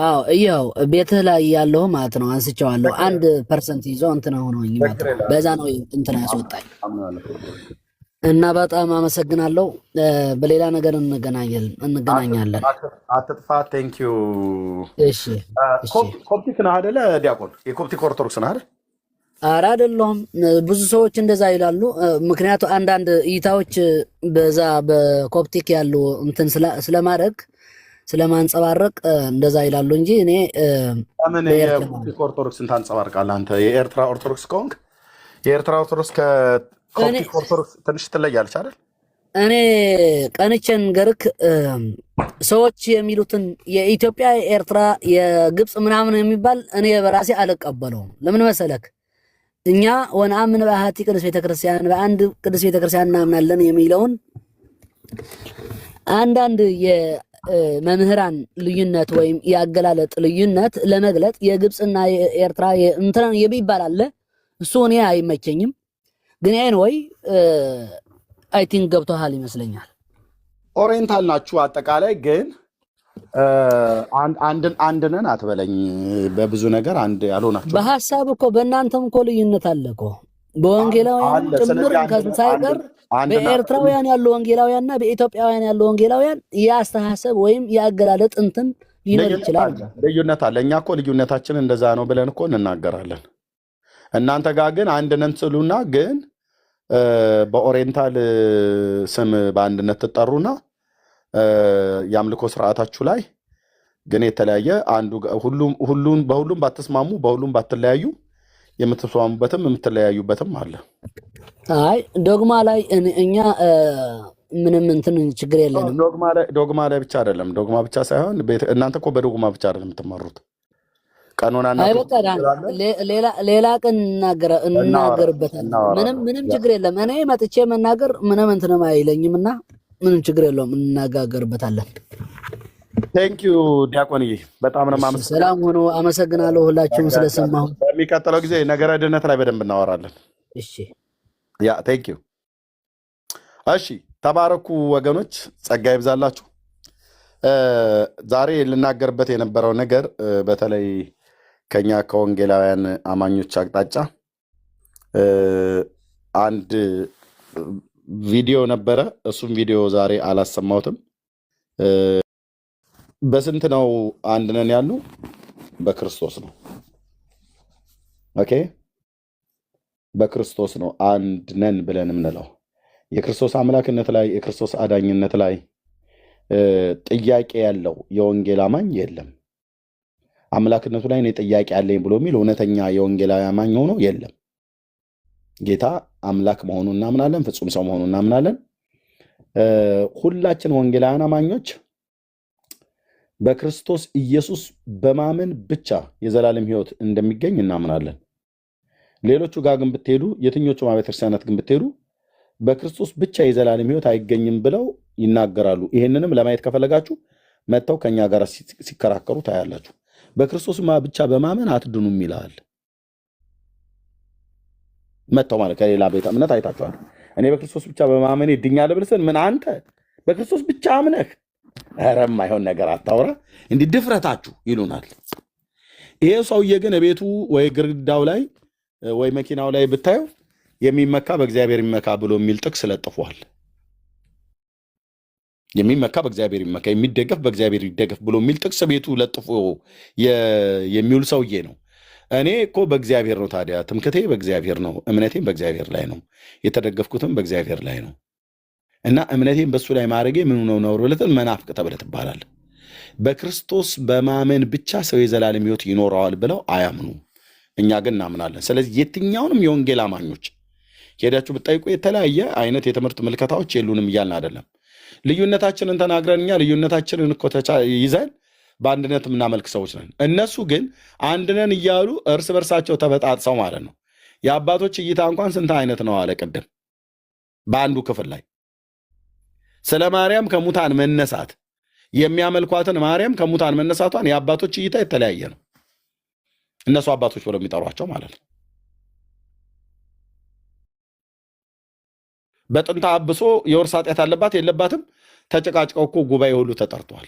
አዎ ይኸው ቤትህ ላይ ያለው ማለት ነው። አንስቼዋለሁ 1% ይዞ እንትን ሆኖኝ ማለት ነው። በዛ ነው እንትን ያስወጣኝ እና በጣም አመሰግናለሁ። በሌላ ነገር እንገናኛለን። አትጥፋ። ቴንክ ዩ። እሺ እሺ። ኮፕቲክ ነህ አይደለ ዲያቆን? የኮፕቲክ ኦርቶዶክስ ነህ አይደል? ኧረ አይደለሁም። ብዙ ሰዎች እንደዛ ይላሉ። ምክንያቱ አንዳንድ እይታዎች በዛ በኮፕቲክ ያሉ እንትን ስለማድረግ ስለማንጸባረቅ እንደዛ ይላሉ እንጂ እኔ ለምን የኮፕቲክ ኦርቶዶክስን ታንጸባርቃለህ አንተ? የኤርትራ ኦርቶዶክስ ከሆንክ የኤርትራ ኦርቶዶክስ ከኮፕቲክ ኦርቶዶክስ ትንሽ ትለያለች አይደል? እኔ ቀንቼን ገርክ ሰዎች የሚሉትን የኢትዮጵያ፣ የኤርትራ፣ የግብፅ ምናምን የሚባል እኔ በራሴ አልቀበለውም። ለምን መሰለክ? እኛ ወነአምን በአሐቲ ቅድስት ቤተክርስቲያን በአንድ ቅድስት ቤተክርስቲያን እናምናለን የሚለውን አንዳንድ የመምህራን ልዩነት ወይም የአገላለጥ ልዩነት ለመግለጥ የግብፅና የኤርትራ እንትን የሚባል አለ። እሱ እኔ አይመቸኝም። ግን ወይ አይ ቲንክ ገብቶሃል ይመስለኛል። ኦሪየንታል ናችሁ አጠቃላይ ግን አንድ ነን አትበለኝ። በብዙ ነገር አንድ ያልሆናችሁ በሐሳብ እኮ በእናንተም እኮ ልዩነት አለ እኮ በወንጌላውያን ጭምር ሳይቀር በኤርትራውያን ያሉ ወንጌላውያንና በኢትዮጵያውያን ያሉ ወንጌላውያን የአስተሳሰብ ወይም የአገላለጥ እንትን ሊኖር ይችላል። ልዩነት አለ። እኛ እኮ ልዩነታችን እንደዛ ነው ብለን እኮ እንናገራለን። እናንተ ጋር ግን አንድ ነን ትሉና ግን በኦሪየንታል ስም በአንድነት ትጠሩና የአምልኮ ስርዓታችሁ ላይ ግን የተለያየ አንዱ በሁሉም ባትስማሙ በሁሉም ባትለያዩ የምትስማሙበትም የምትለያዩበትም አለ። አይ ዶግማ ላይ እኛ ምንም እንትን ችግር የለንም። ዶግማ ላይ ብቻ አይደለም። ዶግማ ብቻ ሳይሆን እናንተ እኮ በዶግማ ብቻ አይደለም የምትመሩት። ቀኖናና ሌላ ቀን እናገርበታለን። ምንም ችግር የለም። እኔ መጥቼ መናገር ምንም እንትንም አይለኝምና ምንም ችግር የለውም። እናጋገርበታለን። ቴንክ ዩ ዲያቆንዬ፣ በጣም ነው የማመሰግነው። ሰላም ሆኖ አመሰግናለሁ ሁላችሁም ስለሰማሁ። በሚቀጥለው ጊዜ ነገረ ድነት ላይ በደንብ እናወራለን። እሺ ያ ቴንክ ዩ። እሺ ተባረኩ ወገኖች፣ ጸጋ ይብዛላችሁ። ዛሬ ልናገርበት የነበረው ነገር በተለይ ከኛ ከወንጌላውያን አማኞች አቅጣጫ አንድ ቪዲዮ ነበረ። እሱም ቪዲዮ ዛሬ አላሰማሁትም። በስንት ነው አንድ ነን ያሉ? በክርስቶስ ነው። ኦኬ፣ በክርስቶስ ነው አንድ ነን ብለን የምንለው። የክርስቶስ አምላክነት ላይ የክርስቶስ አዳኝነት ላይ ጥያቄ ያለው የወንጌል አማኝ የለም። አምላክነቱ ላይ እኔ ጥያቄ አለኝ ብሎ የሚል እውነተኛ የወንጌላዊ አማኝ ሆኖ የለም። ጌታ አምላክ መሆኑን እናምናለን። ፍጹም ሰው መሆኑን እናምናለን። ሁላችን ወንጌላውያን አማኞች በክርስቶስ ኢየሱስ በማመን ብቻ የዘላለም ሕይወት እንደሚገኝ እናምናለን። ሌሎቹ ጋር ግን ብትሄዱ፣ የትኞቹ ቤተ ክርስቲያናት ግን ብትሄዱ በክርስቶስ ብቻ የዘላለም ሕይወት አይገኝም ብለው ይናገራሉ። ይህንንም ለማየት ከፈለጋችሁ መጥተው ከኛ ጋር ሲከራከሩ ታያላችሁ። በክርስቶስ ብቻ በማመን አትድኑም ይላል። መጥተው ማለት ከሌላ ቤተ እምነት አይታችኋል። እኔ በክርስቶስ ብቻ በማመን ድኛለሁ ብለህ ምን አንተ በክርስቶስ ብቻ አምነህ ኧረ የማይሆን ነገር አታውራ፣ እንዲህ ድፍረታችሁ ይሉናል። ይሄ ሰውዬ ግን ቤቱ ወይ ግድግዳው ላይ ወይ መኪናው ላይ ብታየው የሚመካ በእግዚአብሔር ይመካ ብሎ የሚል ጥቅስ ለጥፏል። የሚመካ በእግዚአብሔር ይመካ፣ የሚደገፍ በእግዚአብሔር ይደገፍ ብሎ የሚል ጥቅስ ቤቱ ለጥፎ የሚውል ሰውዬ ነው። እኔ እኮ በእግዚአብሔር ነው። ታዲያ ትምክቴ በእግዚአብሔር ነው፣ እምነቴም በእግዚአብሔር ላይ ነው፣ የተደገፍኩትም በእግዚአብሔር ላይ ነው እና እምነቴም በሱ ላይ ማድረጌ ምን ነው ነው ብለህ መናፍቅ ተብለህ ትባላለህ። በክርስቶስ በማመን ብቻ ሰው የዘላለም ሕይወት ይኖረዋል ብለው አያምኑ። እኛ ግን እናምናለን። ስለዚህ የትኛውንም የወንጌል አማኞች ሄዳችሁ ብትጠይቁ የተለያየ አይነት የትምህርት ምልከታዎች የሉንም እያልን አይደለም። ልዩነታችንን ተናግረን እኛ ልዩነታችንን እኮ ይዘን በአንድነት የምናመልክ ሰዎች ነን። እነሱ ግን አንድነን እያሉ እርስ በርሳቸው ተበጣጥሰው ማለት ነው። የአባቶች እይታ እንኳን ስንት አይነት ነው አለ ቅድም በአንዱ ክፍል ላይ ስለ ማርያም ከሙታን መነሳት የሚያመልኳትን ማርያም ከሙታን መነሳቷን የአባቶች እይታ የተለያየ ነው። እነሱ አባቶች ብለው የሚጠሯቸው ማለት ነው። በጥንታ አብሶ የውርስ ኃጢአት አለባት የለባትም ተጨቃጭቀው እኮ ጉባኤ ሁሉ ተጠርቷል።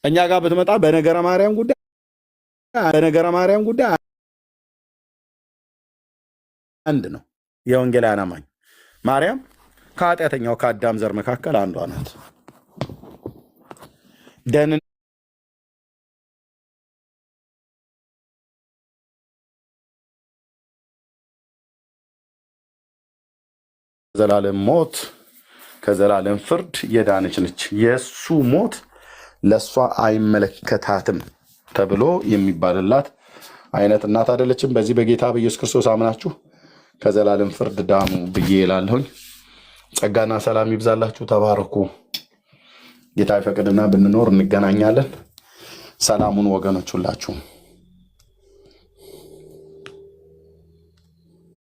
እኛ ጋር ብትመጣ በነገረ ማርያም ጉዳይ አንድ ነው። የወንጌላውያን አማኝ ማርያም ከኃጢአተኛው ከአዳም ዘር መካከል አንዷ ናት። ደህንነት ከዘላለም ሞት ከዘላለም ፍርድ የዳነች ነች። የእሱ ሞት ለእሷ አይመለከታትም ተብሎ የሚባልላት አይነት እናት አይደለችም። በዚህ በጌታ በኢየሱስ ክርስቶስ አምናችሁ ከዘላለም ፍርድ ዳኑ ብዬ እላለሁኝ። ጸጋና ሰላም ይብዛላችሁ። ተባረኩ። ጌታ ይፈቅድና ብንኖር እንገናኛለን። ሰላሙን ወገኖች ሁላችሁ